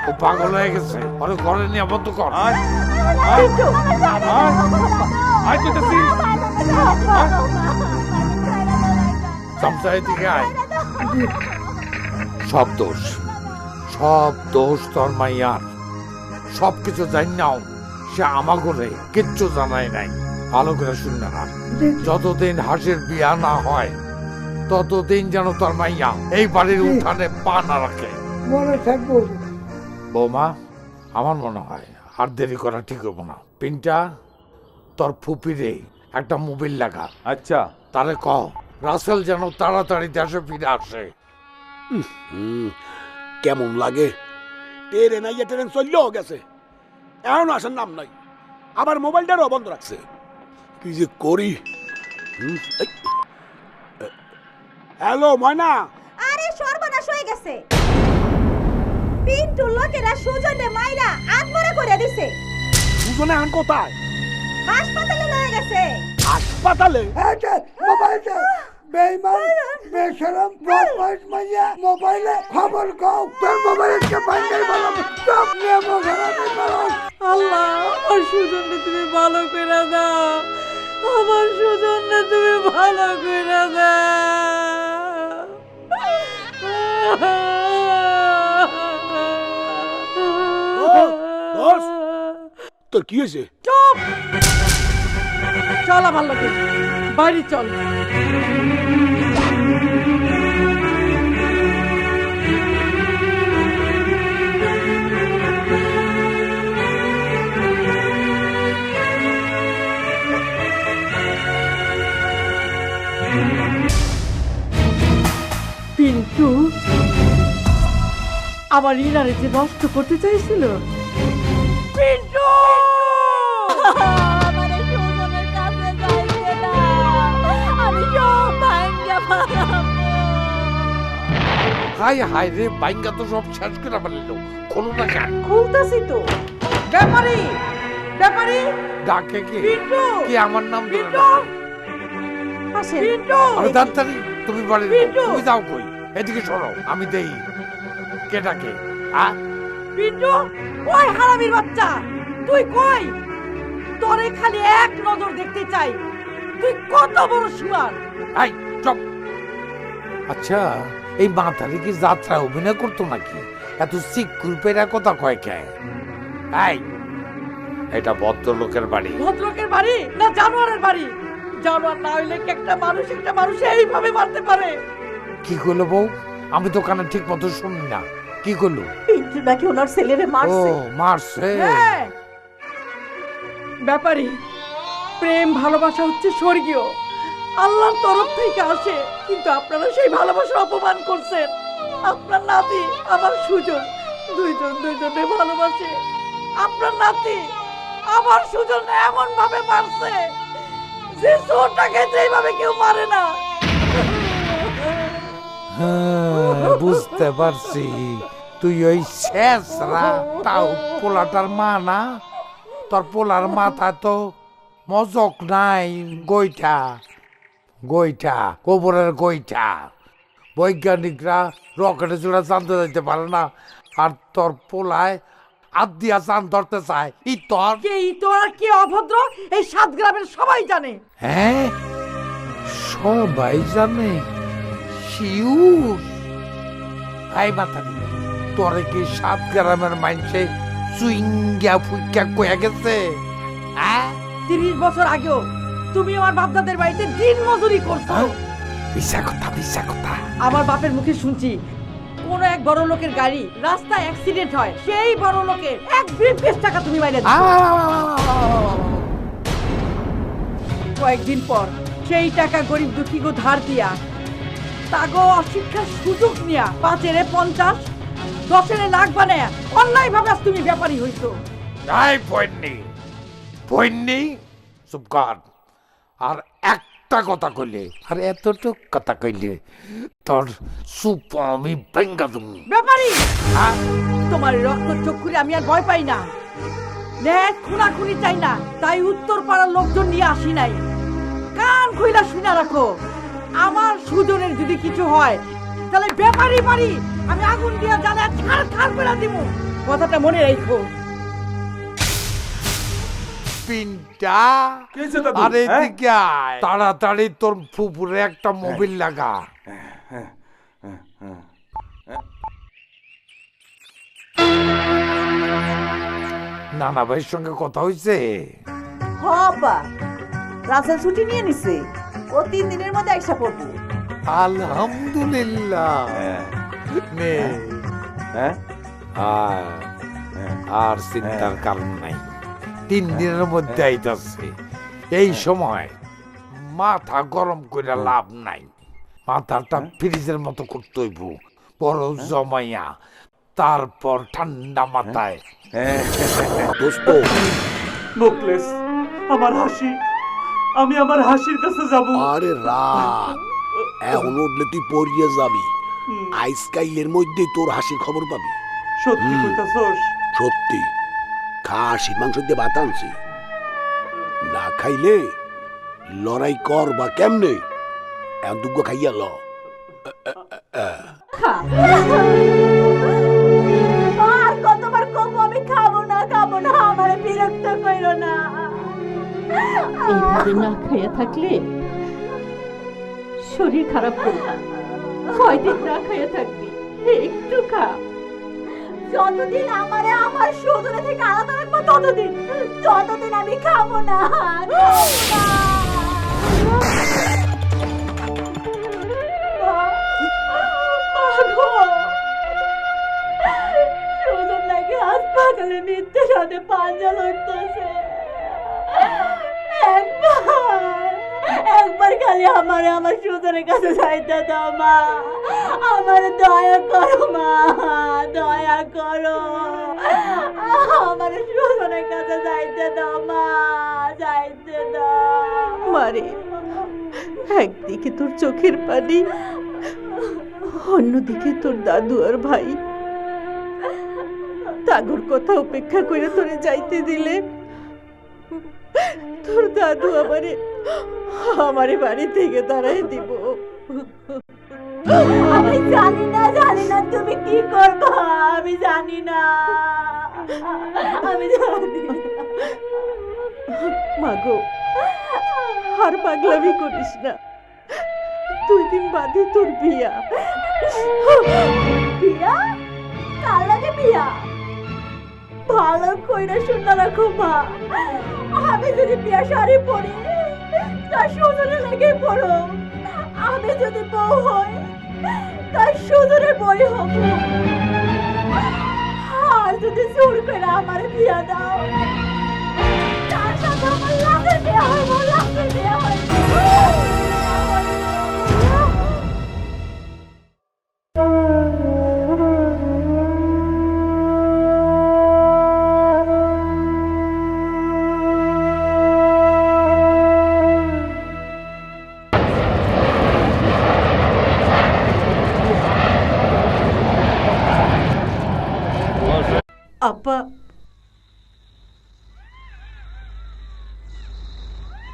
ও পাগল হয়ে গেছে, ওরে ঘরে নিয়ে বন্ধ কর। সব দোষ তোর মাইয়ার। সব কিছু জানি নাও, সে আমাগরে কিচ্ছু জানাই নাই। ভালো করে শুনবে না, যতদিন হাসির বিয়া না হয় ততদিন যেন তোর মাইয়া এই বাড়ির উঠানে পা না রাখে। মনে থাকবো বৌমা, আমার মনে হয় আর দেরি করা ঠিক হবো না। পিনটা তোর ফুপিরে একটা মোবাইল লাগা। আচ্ছা, তারে কহ রাসেল যেন তাড়াতাড়ি দেশে ফিরে আসে। কেমন লাগে? টেরে নাই ট্রেন চললেও গেছে, এখন আসার নাম নাই, আবার মোবাইলটারও বন্ধ রাখছে। কি যে করি? হ্যালো ময়না। আরে সর্বনাশ হয়ে গেছে, পিন্টু লোকেরা সুজনে মাইরা আত্মহত্যা করে দিছে। সুজনে এখন কোথায়? হাসপাতালে লয়ে গেছে। হাসপাতালে? মোবাইলটা বেঈমান বেশরম বদমাইশ মাইয়া মোবাইলে খবর কও, তোর মোবাইলকে বাইরে বললাম সব নেমো ঘরাতে করো। আল্লাহ, আমার সুজনকে তুমি ভালো করে দাও, আমার সুজনকে তুমি ভালো করে দাও। তোর কি হয়েছে? চুপ, চল আমার লোকে বাড়ি চল। পিন্টু আমার ইনারে যে নষ্ট করতে চাইছিল। পিন্টু আমারে সুজনের কাছে যাইতে না, আমি সব ভাঙ্গা হাই হাই রে, বাইঙ্গা তো সব শেষ করে ফেললো। খোলো না কেন? খুলতাছি তো। ব্যাপারী, ব্যাপারী, ডাকে কে? পিন্টু, কি আমার নাম ধরে পিন্টু, ডাকে? আসেন। পিন্টু, আরে দাঁতারি, তুমি বাড়ি পিন্টু। তুমি যাও কই? এদিকে সরো, আমি দেই কে ডাকে। পিন্টু, ওই হারামির বাচ্চা, তুই কই? তোরে খালি এক নজর দেখতে চাই। তুই কত বড় সুয়ার! এই চুপ। আচ্ছা, এই মাথারে কি যাত্রা অভিনয় করতো নাকি? এত সিকুর পেরা কথা কয় কে? এই, এটা ভদ্রলোকের বাড়ি। ভদ্রলোকের বাড়ি না জানোয়ারের বাড়ি? জানোয়ার না হইলে কি একটা মানুষ এইভাবে মারতে পারে? কি করলো বউ? আমি তো কানে ঠিক মতো শুনি না। কি করলো? পিন্টু নাকি ওনার ছেলেরে ও মারছে। মারছে। হ্যাঁ। ব্যাপারী, প্রেম ভালোবাসা হচ্ছে স্বর্গীয়, আল্লাহর তরফ থেকে আসে, কিন্তু আপনারা সেই ভালোবাসা অপমান করছেন। আপনার নাতি আমার সুজন, দুইজন দুইজনে ভালোবাসে। আপনার নাতি আমার সুজন এমন ভাবে মারছে যে চোরটাকে যেভাবে কেউ মারে না। হ্যাঁ, বুঝতে পারছি তুই ওই শেষরা তাও পোলাটার মা না? তোর পোলার মাথা তো মজক নাই, গইঠা গইঠা গোবরের গইঠা। বৈজ্ঞানিকরা রকেটে জোড়া চাঁদতে যাইতে পারে না, আর তোর পোলায় হাত দিয়া চাঁদ ধরতে চায়। ই তোর কে ইতর আর কে অভদ্র এই 7 গ্রামের সবাই জানে। হ্যাঁ, সবাই জানে। শিউর আই মাথা দিল, তোরে কি 7 গ্রামের মাইনসে চুইঙ্গা ফুইঙ্গা কয়া গেছে? 30 বছর আগেও তুমি আমার বাপদাদের বাড়িতে দিন মজুরি করছো। মিশা কথা, মিশা কথা। আমার বাপের মুখে শুনছি কোন এক বড় লোকের গাড়ি রাস্তায় অ্যাক্সিডেন্ট হয়, সেই বড় লোকের 1 ব্রিফকেস টাকা তুমি মাইনে দিছো। কয়েকদিন পর সেই টাকা গরিব দুঃখীকে ধার দিয়া তাগো অশিক্ষার সুযোগ নিয়া 5-এর 50, 10-এর লাখ বানায় অন্যায় ভাবে তুমি ব্যাপারী হইছো। নাই পয়নি পয়নি, চুপ কর। আর একটা কথা কইলে, আর এতটুক কথা কইলে তোর সুপ আমি ভেঙ্গা দেবো। ব্যাপারী, তোমার রক্ত চক্ষুরে আমি আর ভয় পাই না, ন্যায় খুনাখুনি চাই না, তাই উত্তর পাড়ার লোকজন নিয়ে আসি নাই। কান খুইলা শুনে রাখো, আমার সুজনের যদি কিছু হয় তাহলে ব্যাপারী বাড়ি আমি আগুন দিয়া জ্বালা ছাড় ছাড় করে দিব। কথাটা মনে রাখো। পিন্টা, আরে এদিকে আয়। তাড়াতাড়ি তোর ফুপুরে একটা মোবিল লাগা। নানা ভাইয়ের সঙ্গে কথা হয়েছে? হবা, রাসেল ছুটি নিয়ে নিছে, ও 3 দিনের মধ্যে আইসা পড়বো। আলহামদুলিল্লাহ। নে, আর চিন্তার কারণ নাই, 3 দিনের মধ্যে আইতাছে। এই সময় মাথা গরম করে লাভ নাই, মাথাটা ফ্রিজের মতো করতে হইব, বড় জমাইয়া, তারপর ঠান্ডা মাথায়। দোস্ত, মুকলেস, আমার হাসি, আমি আমার হাসির কাছে যাব। আরে রাত, এখন উঠলে তুই পড়িয়ে যাবি। আইসকাইলের মধ্যে তোর হাসির খবর পাবি। সত্যি কইতাছস? সত্যি। খাসির মাংস দিয়ে ভাত আনছি, না খাইলে লড়াই কর বা কেমনে? এখন দুগ্গ খাইয়া ল। আর কতবার কম আমি খাবো না, আমার বিরক্ত কইরো না। এইভাবে না খেয়ে থাকলে শরীর খারাপ করবে। কয়দিন না খেয়ে থাকবি, একটু খা। যতদিন আমারে আমার সুজনের থেকে আলাদা রাখবো ততদিন আমি খাবো না। সুজন নাকি হাসপাতালে মৃত্যুর সাথে পাঞ্জা লড়তেছে। একবার খালি আমার সুজনের কাছে যাইতে দাও মা, আমার দয়া করো মা, দয়া করো, আমার সুজনের কাছে যাইতে দাও মা, যাইতে দাও। মারে, একদিকে তোর চোখের পানি, অন্যদিকে তোর দাদু আর ভাই। তাগর কথা উপেক্ষা করে তোরে যাইতে দিলে তোর দাদু আমারে বাড়ি থেকে তাড়াই দিব। আমি জানি না তুমি কি করবা, আমি জানি না, আমি জানি না। মাগো, আর পাগলামি করিস না, 2 দিন বাদে তোর বিয়া। বিয়া? কার লাগে বিয়া? ভালো কইরা শুনে রাখো মা, আমি যদি বিয়া শাড়ি পরি তার সুজনে লেগে পড়ো, আমি যদি বউ হই তার সুজনের বই হব, আর যদি জোর করে আমার বিয়া দাও তার সাথে আমার লাভের বিয়া হইব, লাভের বিয়া হইব। আব্বা,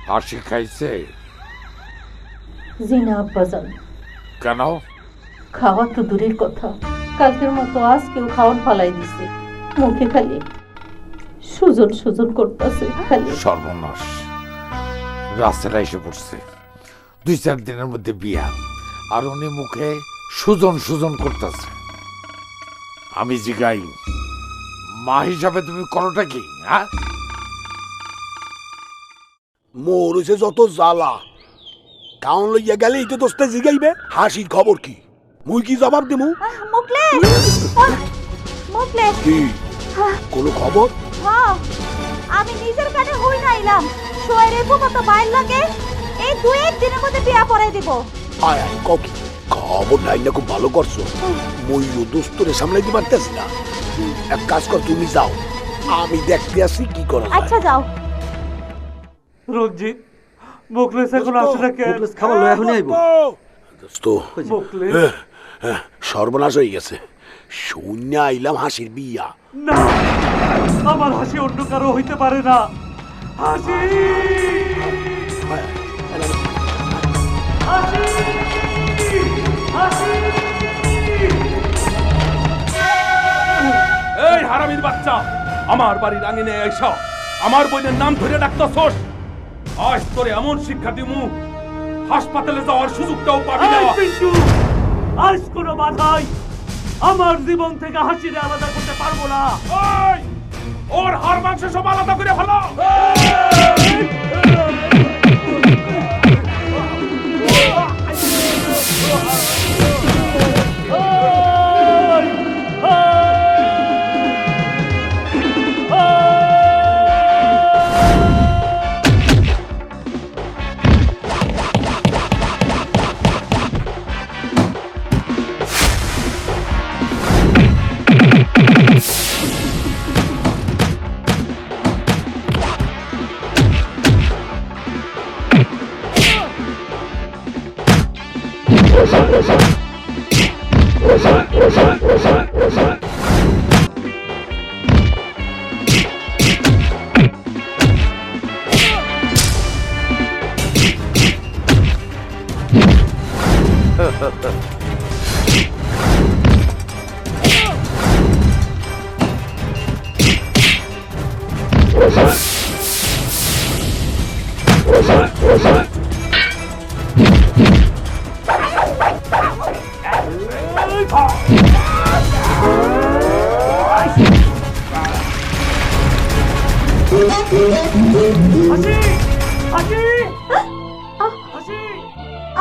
হাসি খাইছে জি না আব্বাজান, কেন? খাওয়া তো দূরের কথা, কালকের মতো আজকেও খাওয়ার ফালাই দিছে, মুখে খালি সুজন সুজন করতেছে খালি। সর্বনাশ, রাস্তাটা এসে পড়ছে, 2-4 দিনের মধ্যে বিয়া, আর উনি মুখে সুজন সুজন করতেছে। আমি জিগাই, মা হিসাবে তুমি করোটা কি? হ্যাঁ, মোর হইছে যত জ্বালা, কাউন লইয়া গেলেই তো দোস্তে জিগাইবে হাসির খবর কি, মুই কি জবাব দিমু? মুকলেশ কি কোনো খবর? হ্যাঁ, আমি নিজের কানে হই নাইলাম শহরের ফুফাতো ভাইয়ের লাগে এই 2-1 দিনের মধ্যে বিয়া পড়াই দিব। আয় আয় ককি খবর নাই না, খুব ভালো করছো, মুই ও দোস্তরে সামলাইতে পারতেছি না। এক কাজ কর, তুমি যাও, আমি দেখতে আসি কি করা যায়। আচ্ছা যাও। রঞ্জিত, মুখলেস এখন আসে না কেন? খাবার লয় এখনই আইব। দোস্ত, মুখলেস সর্বনাশ হয়ে গেছে, শূন্য আইলাম হাসির বিয়া। না, আমার হাসি অন্য কারো হইতে পারে না। হাসি হাসি হাসি। এই হারামির বাচ্চা, আমার বাড়ির আঙিনে এসা আমার বোনের নাম ধরে ডাকতাছস, আজ তোরে এমন শিক্ষা দিমু হাসপাতালে যাওয়ার সুযোগটাও পাবি না। এই পিন্টু, আজ কোনো বাধাই আমার জীবন থেকে হাসিরে আলাদা করতে পারবো না। ওই ওর হাড় মাংস সব আলাদা করে ফেলো।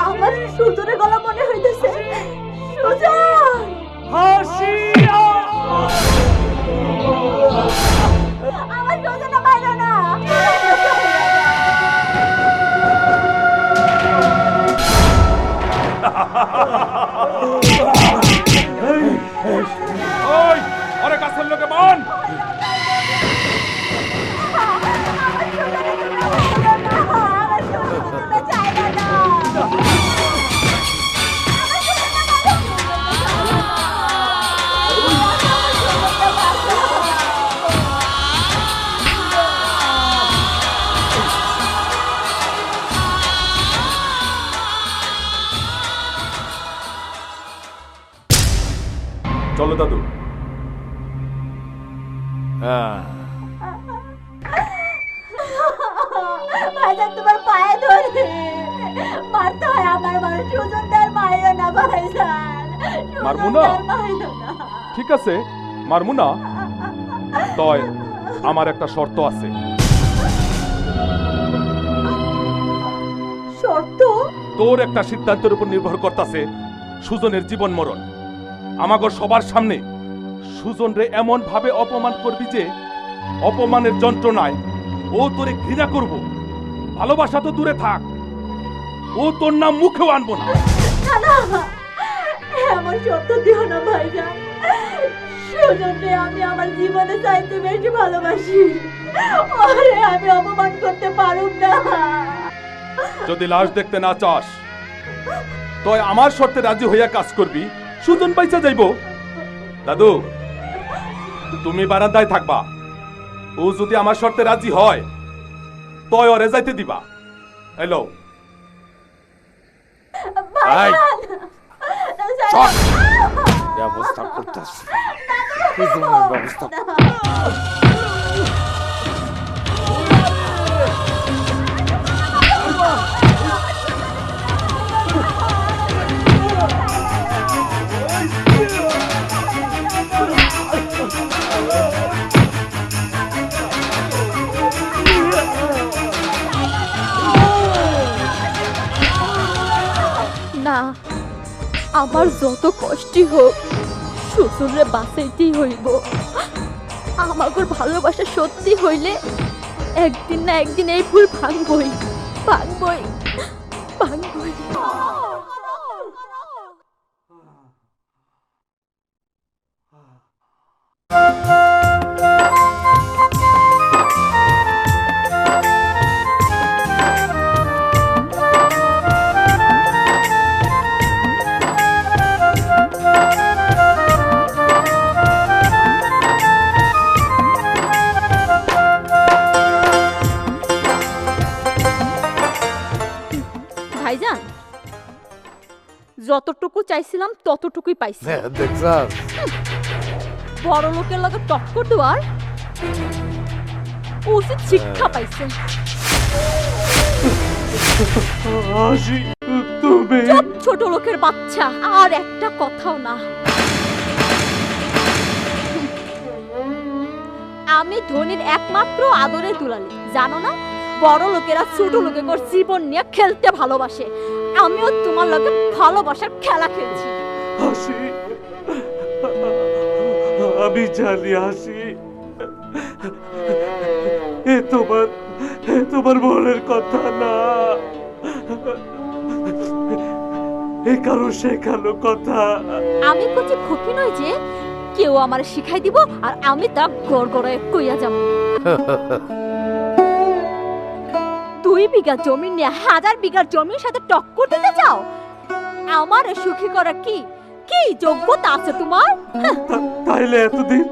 আমার সুজনের গলা মনে হইতেছে। সুজন, হাসি আমার সুজনা বাইরে না। ওই আরে কাছের লোকে বান। আমার সুজনের চাইবে না। চলো দাদু। ভাইজান তোমার পায়ে ধরে মারতে হয় আমার মানে সুজনদার মায়ের না ভাইজান, মারবো না? সুজনদার মায়ের না। ঠিক আছে, মারমু না। তয় আমার একটা শর্ত আছে। শর্ত? তোর একটা সিদ্ধান্তের উপর নির্ভর করতেছে সুজনের জীবন মরণ। আমাগো সবার সামনে সুজন রে এমন ভাবে অপমান করবি যে অপমানের যন্ত্রণায় ও তোরে ঘৃণা করব। ভালোবাসা তো দূরে থাক, ও তোর নাম মুখেও আনবো না। না না, এমন শর্ত দিও না ভাইজান। সুজনকে আমি আমার জীবনে চাইতে বেশি ভালোবাসি, ওরে আমি অপমান করতে পারুম না। যদি লাশ দেখতে না চাস তয় আমার শর্তে রাজি হইয়া কাজ করবি, সুজন পয়সা যাইব। দাদু, তুমি বারান্দায় থাকবা। ও যদি আমার শর্তে রাজি হয় তয় ওরে যাইতে দিবা। হ্যালো, ব্যবস্থা করতেছি, ব্যবস্থা। না, আমার যত কষ্টই হোক শ্বশুরে বাঁচাইতেই হইব। আমাগর ভালোবাসা সত্যি হইলে একদিন না একদিন এই ভুল ভাঙবই, ভাঙবই, ভাঙবই। ভাইজান, যতটুকু চাইছিলাম ততটুকুই পাইছি। দেখছাস, বড় লোকের লগে টক্কর দেওয়ার উচিত শিক্ষা পাইছে। চুপ, ছোট লোকের বাচ্চা, আর একটা কথাও না। আমি ধনীর একমাত্র আদরে দুলালি, জানো না? বড় লোকেরা ছোট লোকের জীবন নিয়ে খেলতে ভালোবাসে। আমিও তোমার লগে ভালোবাসার খেলা খেলছি। হাসি, আমি জানি হাসি, এ তোমার মনের কথা না, এ কারো শেখানো কথা। আমি কিছু খুকি নই যে কেউ আমার শিখাই দিব আর আমি তা গড়গড়ায় কইয়া যাব। 2 বিঘা জমি নিয়ে 1000 বিঘার জমির সাথে টক্কর দিতে চাও? আমার সুখী করা কি কি যোগ্যতা আছে তোমার? তাইলে এতদিন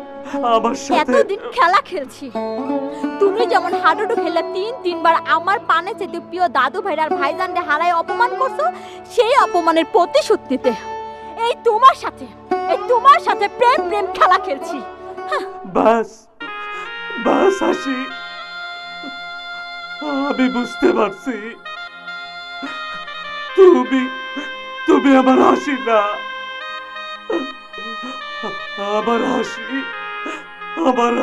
আমার সাথে এতদিন খেলা খেলছি। তুমি যেমন হাডুডু খেলে 3 বার আমার পানে চেতে প্রিয় দাদু ভাই আর ভাইজানকে হারায় অপমান করছো, সেই অপমানের প্রতিশোধ নিতে এই তোমার সাথে প্রেম খেলা খেলছি। বাস বাস হাসি, আমি বুঝতে পারছি তুমি আমার হাসি না। আমার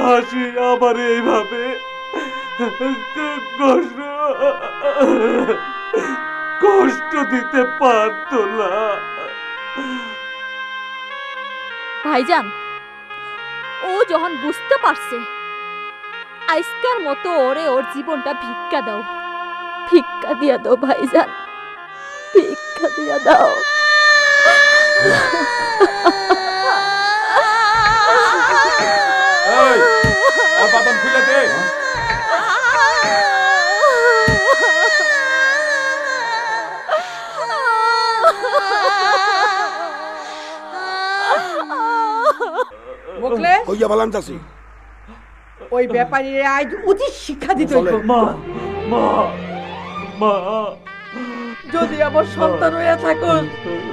হাসি আমার এইভাবে কষ্ট দিতে পারতো না। ভাইজান, ও যখন বুঝতে পারছে, আজকার মতো ওরে ওর জীবনটা ভিক্ষা দাও, ভিক্ষা দিয়া দাও ভাইজান, ভিক্ষা দিয়া দাও। বাদাম খুলে দে। মুখলেশ, কইয়া বালাম চাচি, ওই ব্যাপারীরে আজ উচিত শিক্ষা দিতে হইব। মা মা মা, যদি আমার সন্তান হইয়া থাকো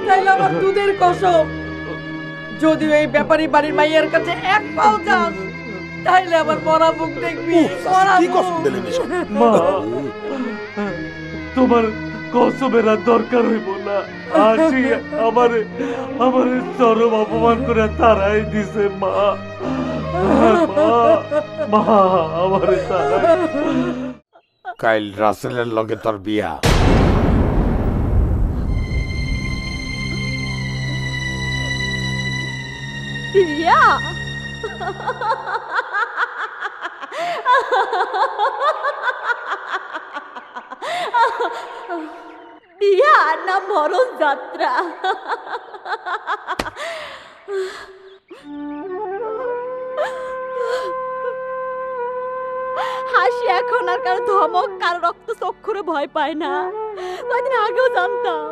তাইলে আমার দুধের কসম যদি এই ব্যাপারী বাড়ির মাইয়ের কাছে এক পাও যাস তাইলে আমার মরা মুখ দেখবি মরা কি মুখ। কসম দিলেন এসব? মা তোমার কসমের আর দরকার হইব না। আসি আমারে চরম অপমান করে তারাই দিছে মা। মা আমারে তারাই। কাইল রাসেলের লগে তোর বিয়া। বিয়া বিয়া না মরণ যাত্রা? হাসি এখন আর কারো ধমক কারো রক্ত চক্ষুরে ভয় পায় না। কয়েকদিন আগেও জানতাম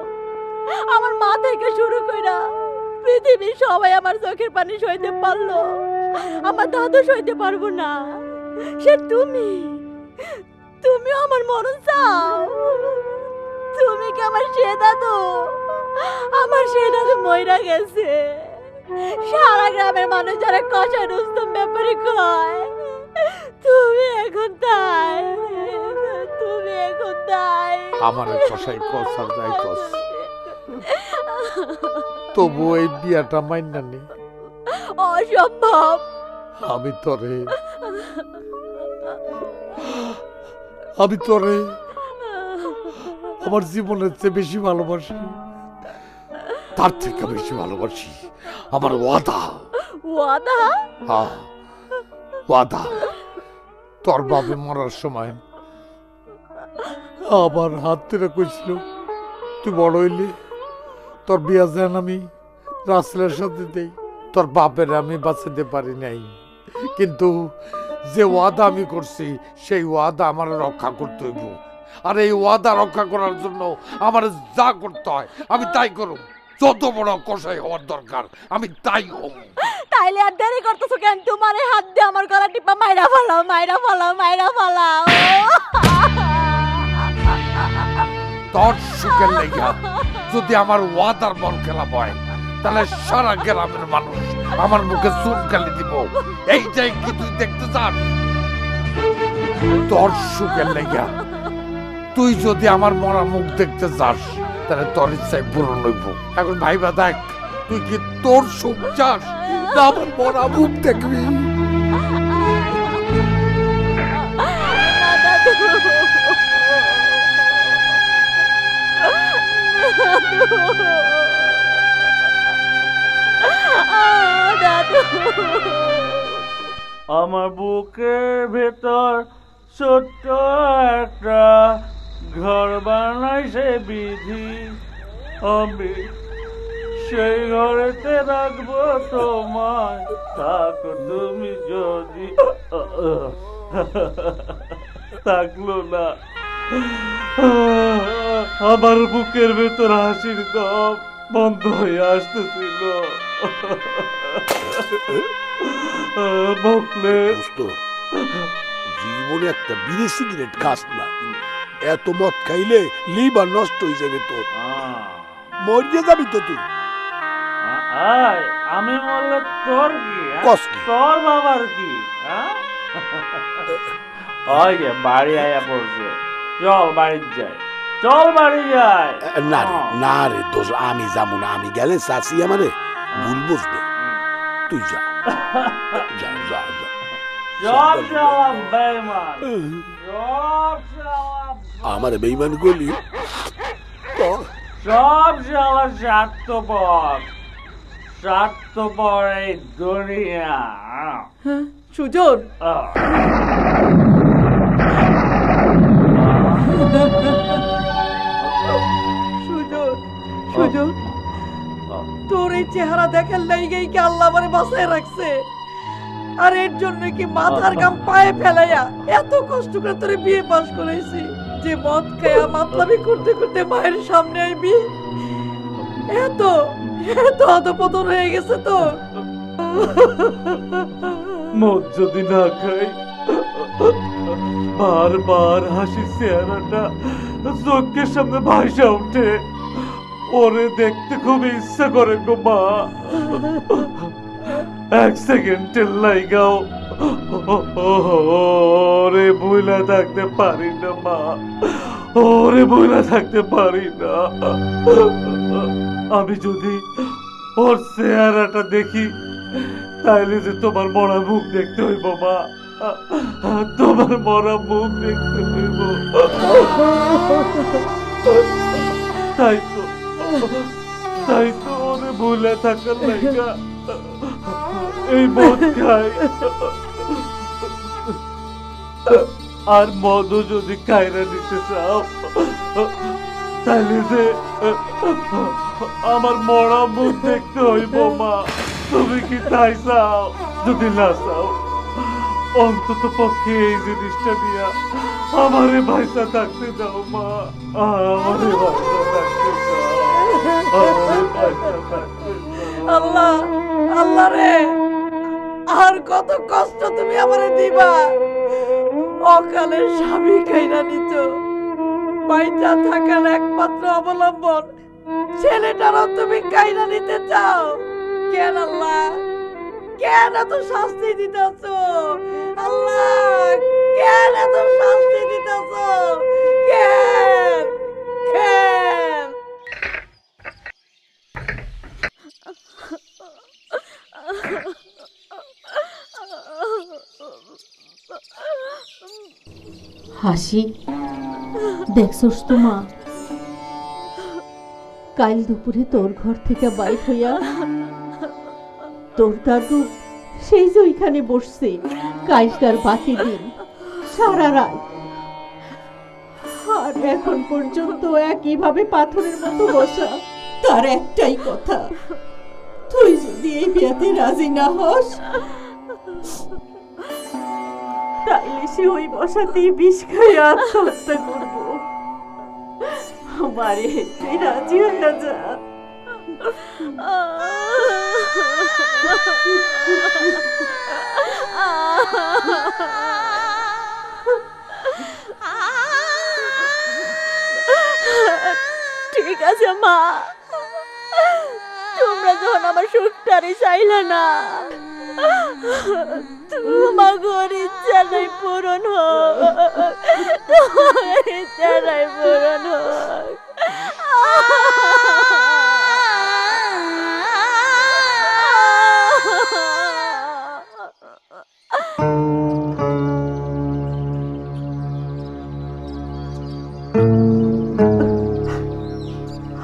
আমার মা থেকে শুরু কইরা পৃথিবীর সবাই আমার চোখের পানি সইতে পারলো, আমার দাদু সইতে পারবো না। সে তুমিও আমার মরণ চাও? তুমি কি আমার সে দাদু? আমার সে দাদু মইরা গেছে। সারা গ্রামের মানুষ যারা কষায় রুস্তম ব্যাপারে কয় তুমি এখন তাই, তুমি এখন তাই। আমার কষাই কস আর যাই কস, তবু এই বিয়াটা মাইনা নি। অসম্ভব। আমি তোরে আমার জীবনের চেয়ে বেশি ভালোবাসি, তার থেকে বেশি ভালোবাসি আমার ওয়াদা। ওয়াদা? হ্যাঁ ওয়াদা। তোর বাপে মরার সময় আবার হাত ধরে কইছিল তুই বড় হইলে তোর বিয়া যেন আমি রাসেলের সাথে দেই। তোর বাপের আমি বাঁচাতে পারি নাই, কিন্তু যে ওয়াদা আমি করছি সেই ওয়াদা আমার রক্ষা করতে হইব। আর এই ওয়াদা রক্ষা করার জন্য আমার যা করতে হয় আমি তাই করব। যত বড় কষাই হওয়ার দরকার আমি তাই হব। তাইলে আর দেরি করতেছো কেন? তোমার এই হাত দিয়ে আমার গলা টিপা মাইরা ফালাও, মাইরা ফালাও, মাইরা ফালাও। তোর সুখের লেগা যদি আমার ওয়াদার বল খেলা হয় তাহলে সারা গ্রামের মানুষ আমার মুখে চুনকালি দিব। এইটাই কি তুই দেখতে চাস? তোর সুখের লেগা তুই যদি আমার মরা মুখ দেখতে চাস তাহলে তোর ইচ্ছাই পূরণ হইব। এখন ভাইবা দেখ, তুই কি তোর সুখ চাস না আমার মরা মুখ দেখবি? আমার বুকের ভেতর ছোট্ট একটা ঘর বানাইছে বিধি, আমি সেই ঘরেতে রাখবো তোমায়, থাকো তুমি যদি। থাকলো না। আমার বুকের ভেতর হাসির দম বন্ধ হয়ে আসতেছিল। জীবনে একটা বিড়ি সিগারেট খাস না, এত মদ খাইলে লিভার নষ্ট হয়ে যাবে তোর, মরিয়ে যাবি তো তুই। আমি বললে তোর কি? কস কি? তোর বাবার কি? ওই যে বাড়ি আয়া পড়ছে, চল বাড়ি যাই, চল বাড়ি যাই। না রে না রে দোষ, আমি যাবো না। আমি গেলে চাষি আমারে ভুল বুঝবে। তুই যা যা যা যা। সব যাওয়া বেইমান, সব যাওয়া, আমারে বেইমান করলি? সব যাওয়া স্বার্থপর, স্বার্থপর এই দুনিয়া। সুজন, সুজন, তোর এই চেহারা দেখার লাইগেই কি আল্লাহ আমারে বাঁচায় রাখছে? আর এর জন্য কি মাথার গাম পায়ে ফেলাইয়া এত কষ্ট করে তোরে বিয়ে পাস করাইছি, যে মদ খায়া মাতলামি করতে করতে মায়ের সামনে আইবি? এত এত অধপতন হয়ে গেছে তো। মদ যদি না খাই, বারবার হাসির চেহারাটা চোখের সামনে ভাসা উঠে, ওরে দেখতে খুব ইচ্ছা করে গো মা। এক সেকেন্ডের লাইগাও ওরে ভুলা থাকতে পারি না মা, ওরে ভুলা থাকতে পারি না। আমি যদি ওর চেহারাটা দেখি তাইলে যে তোমার মরা মুখ দেখতে হইব মা, তোমার মরা মুখ দেখতে হইব। তাই তো ওরে ভুলে থাকার লাইগা এই মদ খাই। আর মদও যদি খাইরা নিতে চাও তাহলে যে আমার মরা মুখ দেখতে হইব মা। তুমি কি তাই চাও? যদি না চাও অন্তত পক্ষে এই জিনিসটা দিয়া আমারে ভাইসা থাকতে দাও মা, আমারে ভাইসা থাকতে দাও, আমারে ভাইসা থাকতে দাও। আল্লাহ, আল্লাহ রে, আর কত কষ্ট তুমি আমারে দিবা? অকালে স্বামী খাইরা নিত, বাইচা থাকার একমাত্র অবলম্বন ছেলেটারও তুমি কাইরা নিতে চাও কেন? আল্লাহ, কেন এত শাস্তি দিতেছ? আল্লাহ, কেন এত শাস্তি দিতেছ? কেন কেন? হাসি, দেখছস তো মা, কাল দুপুরে তোর ঘর থেকে বাইর হইয়া তোর দাদু সেই যে ওইখানে বসছে কাজটার বাকি দিন সারা রাত, আর এখন পর্যন্ত একইভাবে পাথরের মতো বসা। তার একটাই কথা, তুই যদি এই বিয়াতে রাজি না হস তাইলে সে ওই বসাতেই বিষ খাইয়া আত্মহত্যা করবো। আমারে তুই রাজি হয়ে যা। ঠিক আছে মা, তোমরা যখন আমার সুখটারে চাইলে না, তোমার ইচ্ছা নাই পূরণ হোক, তোমার ইচ্ছা নাই পূরণ হোক।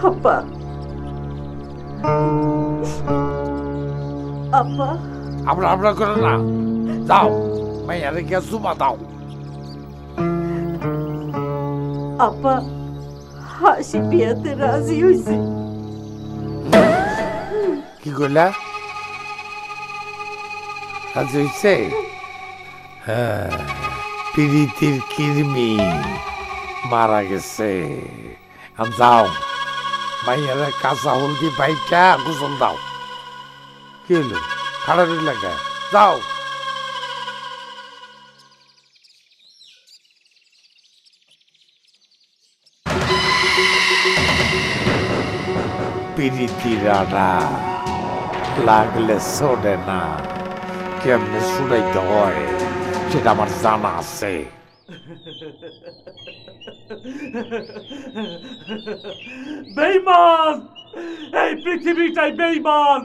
আব্বা, আব্বা, আমরা আমরা করে না, যাও মাইয়ারে গিয়া জুমা দাও। আব্বা, হাসি বিয়াতে রাজি হইছে। কি কইলা? রাজি হইছে? হ্যাঁ, পিরিতির কিরমি মারা গেছে। যাও মাইয়ারে কাঁচা হলদি বাইটা গোসল দাও। কি হলো খাড়া লাগে? যাও। পিরিতিরাটা লাগলে ছোড়ে না, কেমনে ছুড়াইতে হয় সেটা আমার জানা আছে। বেঈমান, এই পৃথিবীটাই বেঈমান।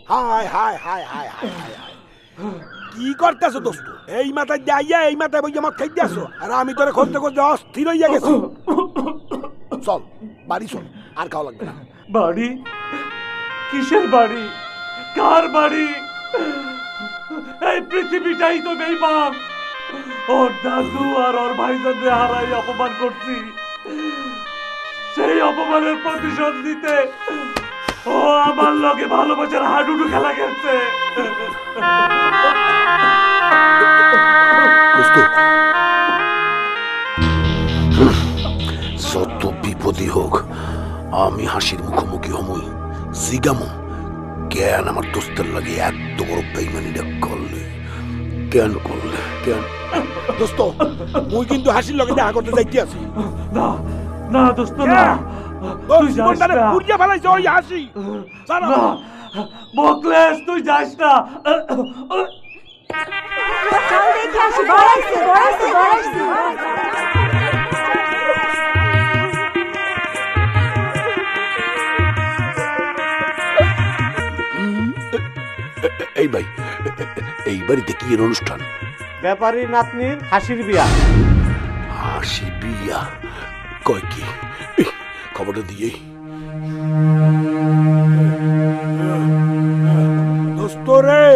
হায় হায় হায় হায় হায় হায় হায়, কি করতেছো দোস্ত? এই মাথায় যাইয়া এই মাথায় বইয়া মদ খাইতে আসো, আর আমি তোরে খুঁজতে খুঁজতে অস্থির হইয়া গেছি। চল বাড়ি চল, আর খাওয়া লাগবে না। বাড়ি? কিসের বাড়ি? কার বাড়ি? এই পৃথিবীটাই তো বেঈমান। ওর দাদু আর ওর ভাইজানদের হারাই অপমান করছি, সেই অপমানের প্রতিশোধ দিতে ও আমার লগে ভালোবাসার হাডুডু খেলা খেলছে। যত বিপদই হোক আমি হাসির মুখোমুখি হমই, জিগামো কেন আমার দোস্তের লাগে এত বড় বেইমানিটা করলে, কেন করলে, কেন? দোস্ত মুই কিন্তু হাসির লগে দেখা করতে যাইতে আছি। না না দোস্ত না, তুই যাস না। পুড়িয়ে ফেলাইছে ওই হাসি। না মোকলেশ, তুই যাস না। চল দেখে আসি, বড়াইছে বড়াইছে বড়াইছে। এই ভাই, এই বাড়িতে কি এর অনুষ্ঠান? ব্যাপারী নাতনির হাসির বিয়া। হাসি বিয়া? কয় কি? খবরটা দিয়ে দোস্ত রে,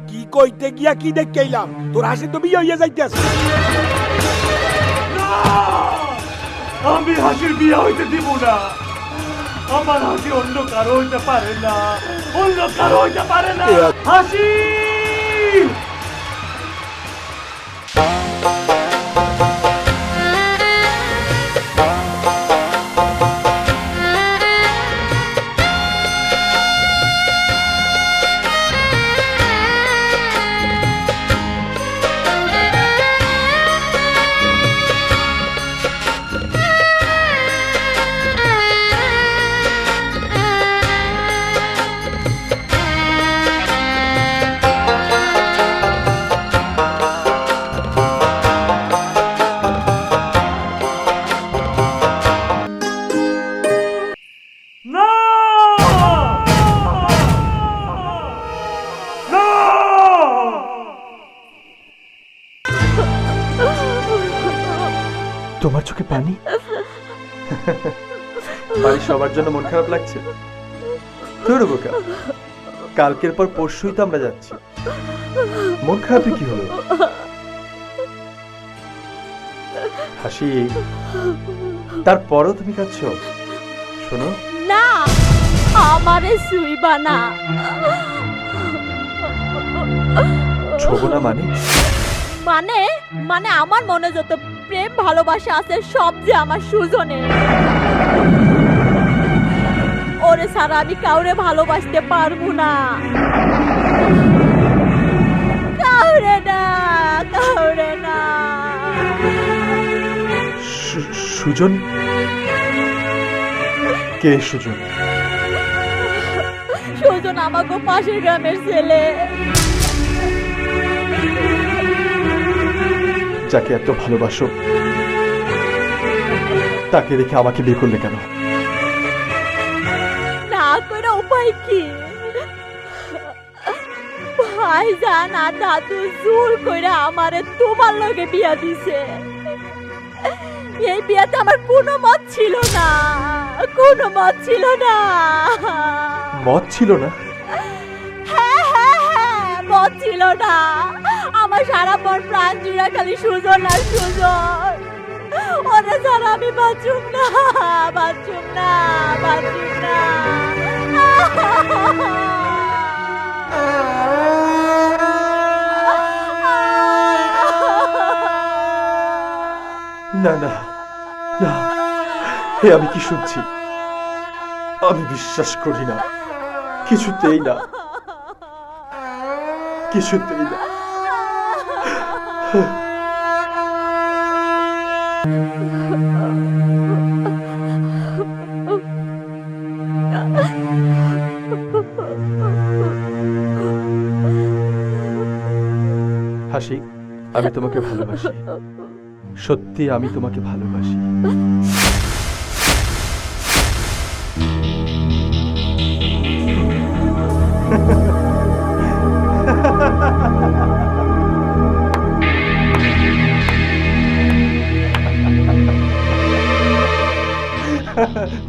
কি কইতে গিয়া কি দেখে এলাম? তোর হাসি তো বিয়ে হইয়া যাইতেছে। আমি হাসির বিয়ে হইতে দিব না। আমার হাসি অন্য কারো হইতে পারে না, অন্য কারো হইতে পারে না। হাসি তোমার চোখে পানি? বাড়ির সবার জন্য মন খারাপ লাগছে? তোর বোকা, কালকের পর পরশুই তো আমরা যাচ্ছি, মন খারাপে কি হলো? হাসি, তারপরও তুমি কাঁদছ? শোনো না, আমারে সুইবা না। ছোবো না মানে? মানে মানে আমার মনে যত প্রেম ভালোবাসা আছে সব যে আমার সুজনে। ওরে ছাড়া আমি কাউরে ভালোবাসতে পারবো না, কাউরে না, কাউরে না। সুজন? কে সুজন? সুজন আমাকে পাশের গ্রামের ছেলে, যাকে এত ভালোবাসো তাকে রেখে আমাকে বিয়ে করলে কেন? না করে উপায় কি? ভাইজান আর দাদু জোর করে আমারে তোমার লগে বিয়া দিছে। এই বিয়াতে আমার কোনো মত ছিল না, কোনো মত ছিল না। মত ছিল না? হ্যাঁ হ্যাঁ হ্যাঁ, মত ছিল না। আমার সারা মন প্রাণ জুড়ে খালি সুজন আর সুজন। ওরা ছাড়া আমি বাঁচুম না, বাঁচুম না, বাঁচুম না। না না না, হে আমি কি শুনছি? আমি বিশ্বাস করি না, কিছুতেই না, কিছুতেই না। হাসি, আমি তোমাকে ভালোবাসি, সত্যি আমি তোমাকে ভালোবাসি।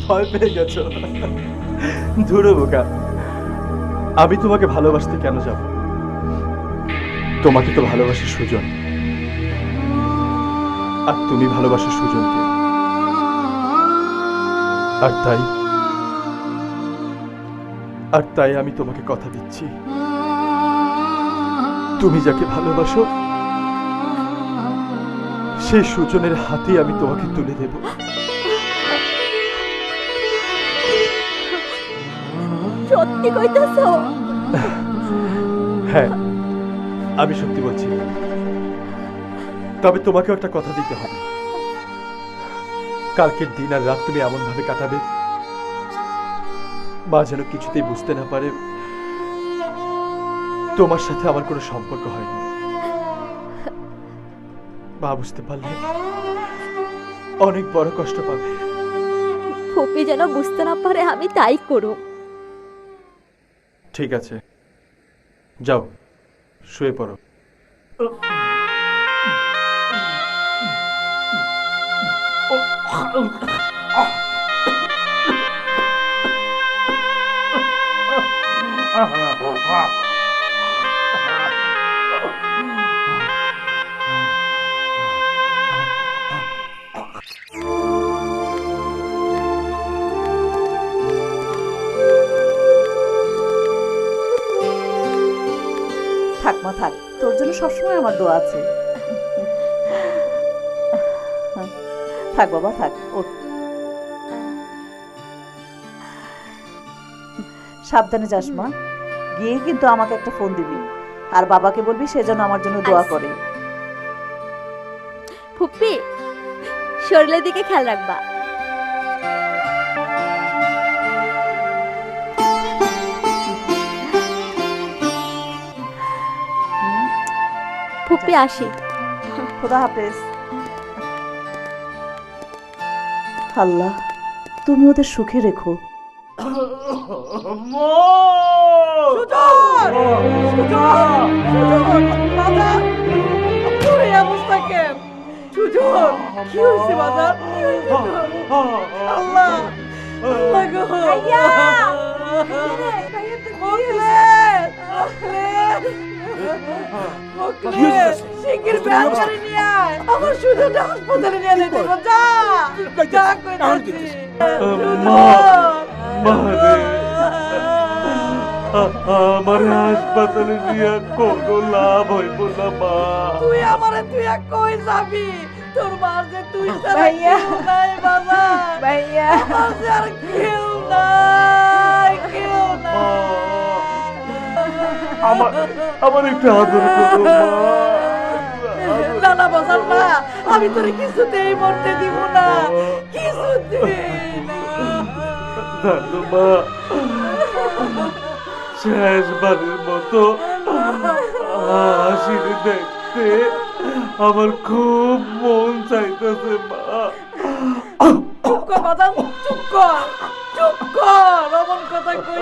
ভয় পেয়ে গেছো? ধুরো বোকা, আমি তোমাকে ভালোবাসতে কেন যাব? তোমাকে তো ভালোবাসি সুজন, আর তুমি ভালোবাসো সুজনকে। আর তাই আমি তোমাকে কথা দিচ্ছি, তুমি যাকে ভালোবাসো সেই সুজনের হাতে আমি তোমাকে তুলে দেব। সত্যি কইতাছো? হ্যাঁ, আমি সত্যি বলছি। তবে তোমাকেও একটা কথা দিতে হবে, কালকের দিন আর রাত তুমি এমন ভাবে কাটাবে মা যেন কিছুতেই বুঝতে না পারে তোমার সাথে আমার কোনো সম্পর্ক হয়নি। মা বুঝতে পারলে অনেক বড় কষ্ট পাবে। ফুপি যেন বুঝতে না পারে আমি তাই করব। ঠিক আছে, যাও শুয়ে পড়ো। থাক মা থাক, তোর জন্য সবসময় আমার দোয়া আছে। থাক বাবা থাক, ওঠ। সাবধানে যাস মা, গিয়ে কিন্তু আমাকে একটা ফোন দিবি, আর বাবাকে বলবি সে যেন আমার জন্য দোয়া করে। ফুপি শরীরের দিকে খেয়াল রাখবা। ফুপি আসি। খোদা হাফেজ। আল্লাহ তুমি ওদের সুখে রেখো। আমার সুযোগটা হাসপাতালে নিয়ে যেতে আমার হাসপাতালে নিয়ে কোনো লাভ হইব না মা। তুই আমারে তুই কই যাবি? তোর মার যে তুই ছাড়া কেউ নাই বাবা। ভাইয়া আমার যে আর কেউ নাই, কেউ নাই। আমার একটু আদর করো মা। না না বাজার না, আমি তোরে কিছুতেই মরতে দিব না, কিছুতেই না। জানো মা, শেষবারের মতো হাসির দেখতে আমার খুব মন চাইতেছে মা। চুপ কর বাজার, চুপ কর, চুপ কর, অমন কথা কই।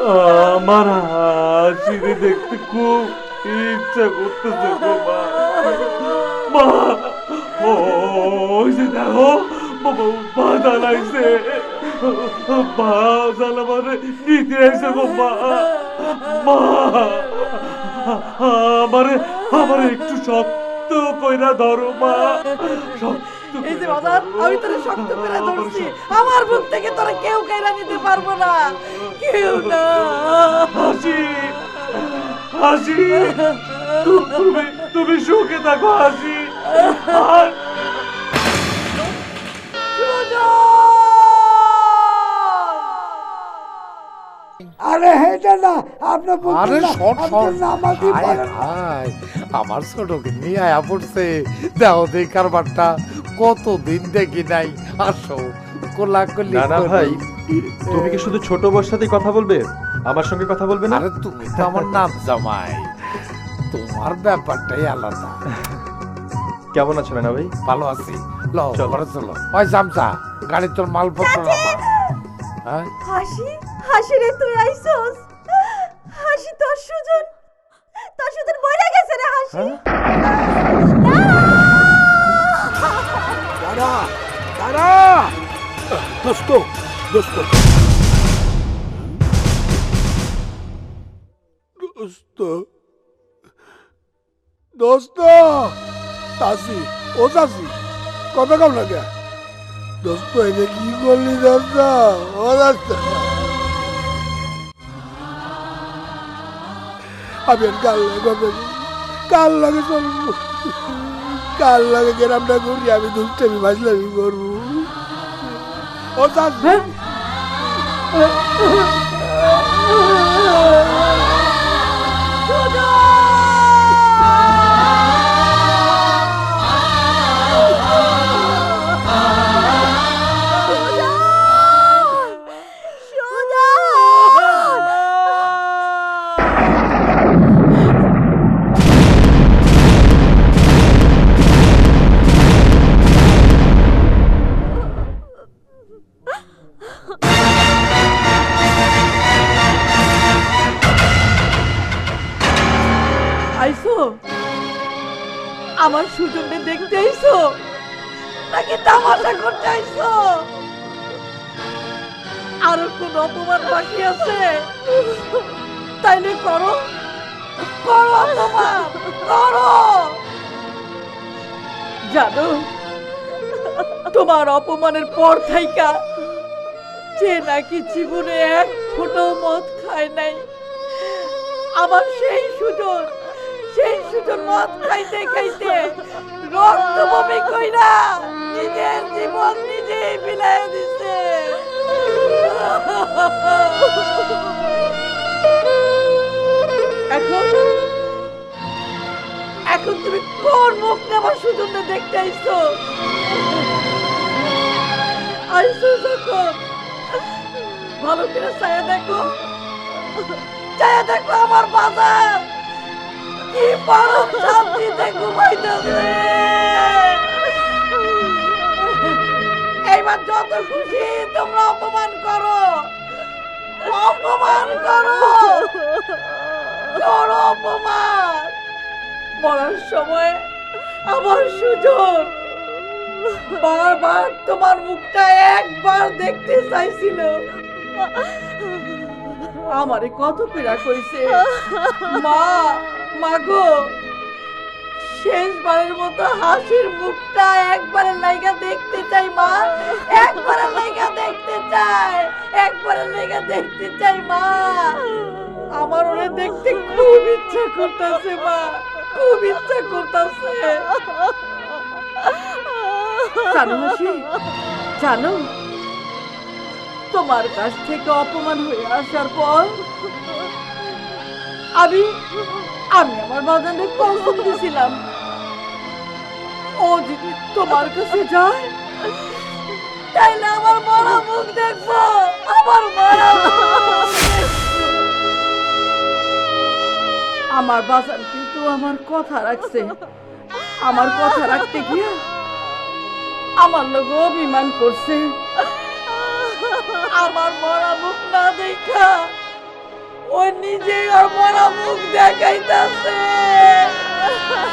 আমার হাসির দেখতে খুব ইচ্ছা করতেছে গো মা। মা ওই যে দেখো বাধা লাগছে, বাজাল আমার নিতে এসে গো মা। মা আমারে একটু শক্ত কইরা ধরো মা, শক্ত। এই যে বাজার, আমি তোরে শক্ত করে ধরছি, আমার বুক থেকে তোরা কেউ কাইরা নিতে পারবো না, কেউ না। হাসি হাসি, তুমি সুখে থাকো হাসি। আরে হেটা না, আপনার আরে শট শট, নামাজি পড়েন। আমার ছোটকে নিয়ে আয়া পড়ছে, দেহ দেই কারবারটা কতদিন দেখি নাই। আসো কোলাকুলি। না না ভাই, তুমি কি শুধু ছোট বউর সাথে কথা বলবে, আমার সঙ্গে কথা বলবে না? আরে তুমি তো আমার নাম জামাই, তোমার ব্যাপারটাই আলাদা। কেমন আছো না ভাই? ভালো আছি, লো ঘরে চলো। ওই জামচা, গাড়ি তোর মালপত্র নামা। হ্যাঁ হাসি, হাসি রে তুই আইছস? হাসি তোর সুজন মরে গেছে রে হাসি। দাঁড়া দাঁড়া, দোস্ত দোস্ত দোস্ত দোস্ত, চাষি ও চাষি, কথা কম না কে দোস্ত? এনে কি করলি দোস্ত? ও দোস্ত, আমি কাল কাল লাগে চলবো, কাল লাগে গ্রামটা করি, আমি দুষ্টামি বাজলামি করবো। ও চাষি, নাকি তামাশা করতে আইছো? আর কোন অপমান বাকি আছে? তাইলে করো, করো অপমান, করো। জানো, তোমার অপমানের পর থাইকা যে নাকি জীবনে এক ফোঁটাও মদ খায় নাই, আমার সেই সুজন মদ খাইতে খাইতে রক্ত বমি কইরা নিজের জীবন নিজেই বিলাইয়া দিছে। এখন তুমি কোন মুখ নিয়ে আমার সুজনকে দেখতে আইছো? আইছো যখন ভালো করে ছায়া দেখো, ছায়া দেখো আমার বাজার কি পরম শান্তিতে ঘুমাইতেছে। এইবার যত খুশি তোমরা অপমান করো, অপমান করো, করো অপমান। মরার সময় আমার সুজন বারবার তোমার মুখটা একবার দেখতে চাইছিল। আমারে কত পীড়া কইছে, মা মাগো শেষবারের মতো হাসির মুখটা একবারের লাইগা দেখতে চাই মা, একবারের লাইগা দেখতে চাই, একবারের লাইগা দেখতে চাই মা। আমার ওরে দেখতে খুব ইচ্ছা করতেছে মা, খুব ইচ্ছা করতেছে। জানো হাসি, জানো তোমার কাছ থেকে অপমান হয়ে আসার পর আমি আমার বাজারে কসম দিছিলাম, ও যদি তোমার কাছে যায় তাইলে আমার মরা মুখ দেখবো, আমার মরা মুখ। আমার বাজার কিন্তু আমার কথা রাখছে, আমার কথা রাখতে গিয়ে আমার লোক অভিমান করছে। আমার মরা মুখ না দেখা ও নিজে আর মরা মুখ দেখাইতাছে।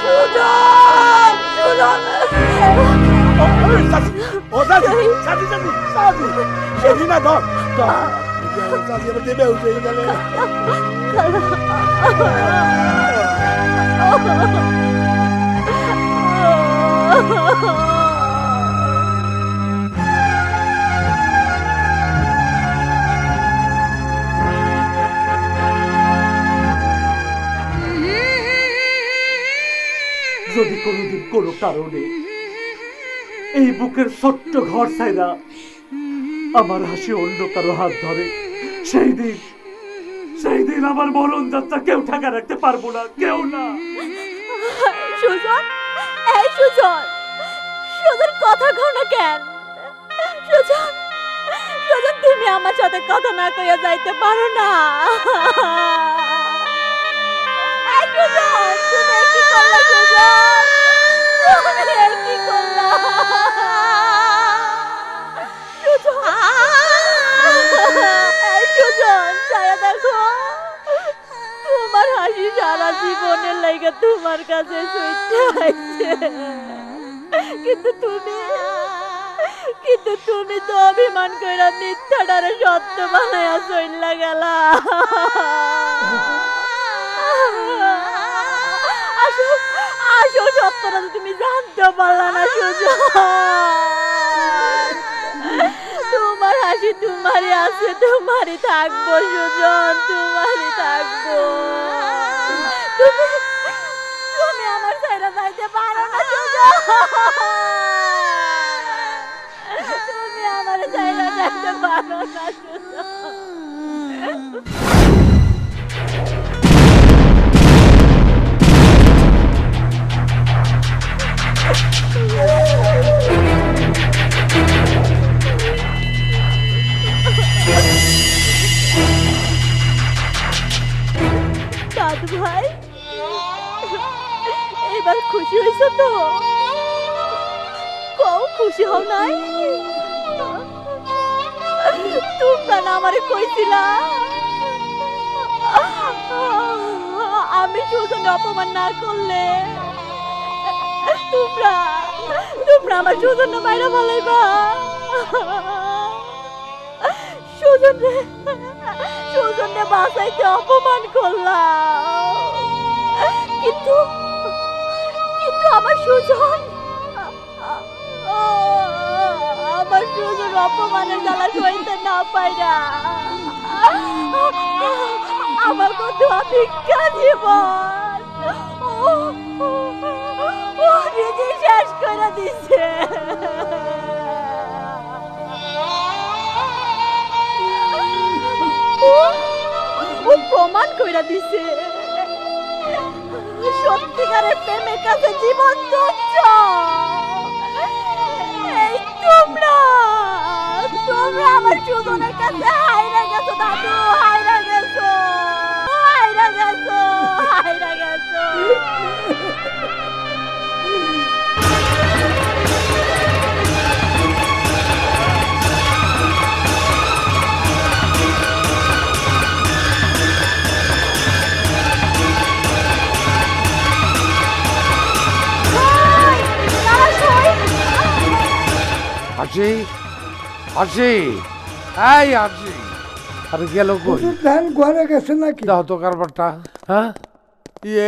সুজন, সুজন, ও সাজি সাজি সাজি সাজি সাজি না ধর সাজি এবার দেবে উঠে গেলে। যদি কোনোদিন কোনো কারণে এই বুকের ছোট্ট ঘর ছাইরা আমার হাসি অন্য কারো হাত ধরে, সেই দিন আমার মরণ যাত্রা কেউ ঠেকা রাখতে পারবো না, কেউ না। সুজন, এই সুজন, সুজন কথা কও না কেন? সুজন, সুজন তুমি আমার সাথে কথা না কইয়া যাইতে পারো না। এই সুজন, তুমি কি করলা সুজন? তুমি কি করলা? সুজন, এই সুজন, ছায়া দেখো, তোমার হাসি সারা জীবনের লাইগা তোমার কাছে ছুটে আইছে, কিন্তু তুমি তো অভিমান কইরা মিথ্যাটারে সত্য বানায়া চইলা গেলা। আসল সত্যটা তুমি জানতে পারলা না সুজন। তোমার হাসি তোমারই আছে, তোমারই থাকবো সুজন, তোমারই থাকবো। তুমি আমার ছেড়ে যাইতে পারো না সুজন, তুমি আমার ছেড়ে যাইতে পারো না সুজন। দাদু ভাই, এবার খুশি হয়েছ তো? কও খুশি হও নাই? তোমরা না আমারে কইছিলা আমি সুজন অপমান না করলে তোমরা তোমরা আমার সুজন্য মাইরা বলাইবা। সুজনরে বাঁচাইতে অপমান করলাম, কিন্তু কিন্তু আমার সুজন অপমানের জ্বালা সইতে না পাইরা আমার মধ্যে ভিক্ষা জীবন ও নিজে শেষ করে দিছে। ও প্রমাণ কইরা দিছে সত্যিকারের প্রেমের কাছে জীবন তুচ্ছ। এই তোমরা আমার সুজনের কাছে হাইরা গেছো দাদু, হাইরা গেছো, হাইরা গেছো, হাইরা গেছো। হাসি হাসি এই হাসি, আরে গেল কই? ধান ঘরে গেছে নাকি? দাও তো কারবারটা। হ্যাঁ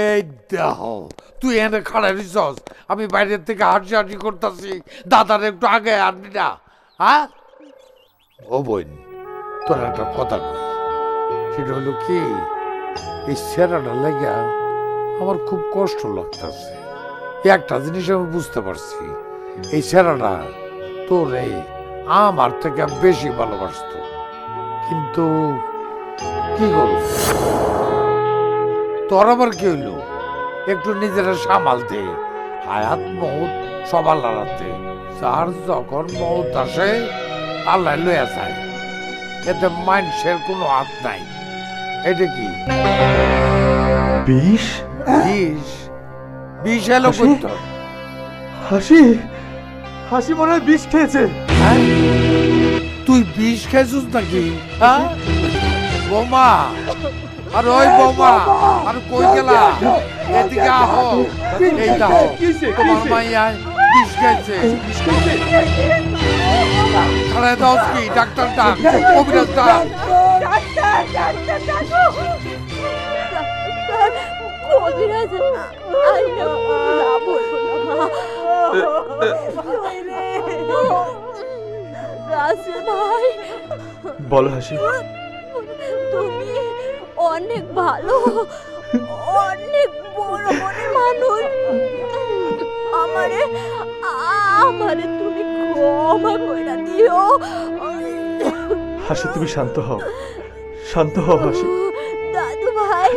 এই দাও, তুই এনে খাড়া রিসস, আমি বাইরের থেকে হাসি হাসি করতেছি, দাদার একটু আগে আনবি না? হ্যাঁ ও বোন, তোর একটা কথা কই, সেটা হলো কি, এই সেরাটা লেগে আমার খুব কষ্ট লাগতেছে। একটা জিনিস আমি বুঝতে পারছি, এই সেরাটা তোরে আমার থেকে বেশি ভালোবাসতো, কিন্তু কি করব, তোর আবার কি হইলো? একটু নিজেরা সামালতে, হায়াত মৌত সবার লড়াতে, যার যখন মৌত আসে আল্লাহ লইয়া যায়, এতে মানুষের কোনো হাত নাই। এটা কি বিষ? বিষ? বিষ এলো করতো? হাসি হাসি মনে হয় বিষ খেয়েছে। তুই বিষ খেয়েছিস নাকি? হ্যাঁ বোমা, আর ওই বোমা, আর কই গেলা? এদিকে আহো, এই দাও, তোমার মাইয়া বিষ খেয়েছে। খাড়ায় দাও কি? ডাক্তার ডাক, কবিরাজ ডাক। কবিরাজ রাসেল ভাই, বলো হাসি। তুমি অনেক ভালো, অনেক বড় মনের মানুষ। আমারে আমারে তুমি ক্ষমা কইরা দিও। হাসি তুমি শান্ত হও, শান্ত হও হাসি। দাদু ভাই,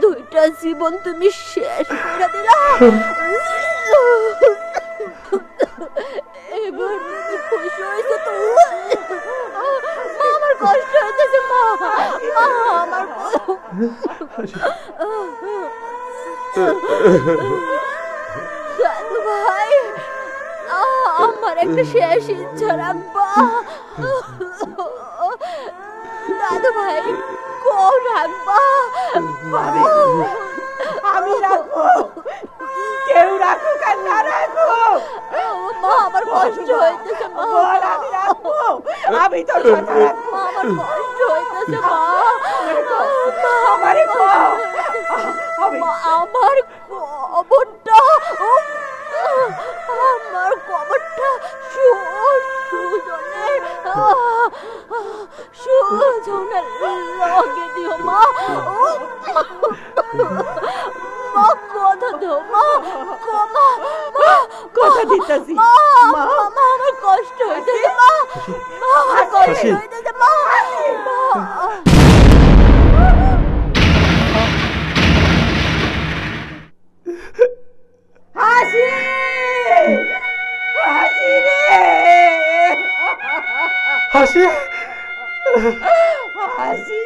দুইটা জীবন তুমি শেষ করে দিলা। এবার তুমি খুশি হয়েছে তো? আমার কষ্ট হইতেছে মা, আমার দাদু ভাই, আমার একটা শেষ ইচ্ছা রাখবা। দাদু ভাই কোন রাখবা? আমি রাখবো, কেউ রাখুক আর না রাখুক। মা আমার কষ্ট হইতেছে মা, আমি রাখবো, আমি তো রাখবো। আমার কষ্ট হইতেছে মা, আমার আমার কবরটা, আমার কবরটা সুজনের লগে দিও মা। মা কথা দাও মা, কথা দিতেছি মা, আমার কষ্ট হইতেছে মা, আমার কষ্ট হইতেছে মা। হাসি, হাসি রে, হাসি, হাসি।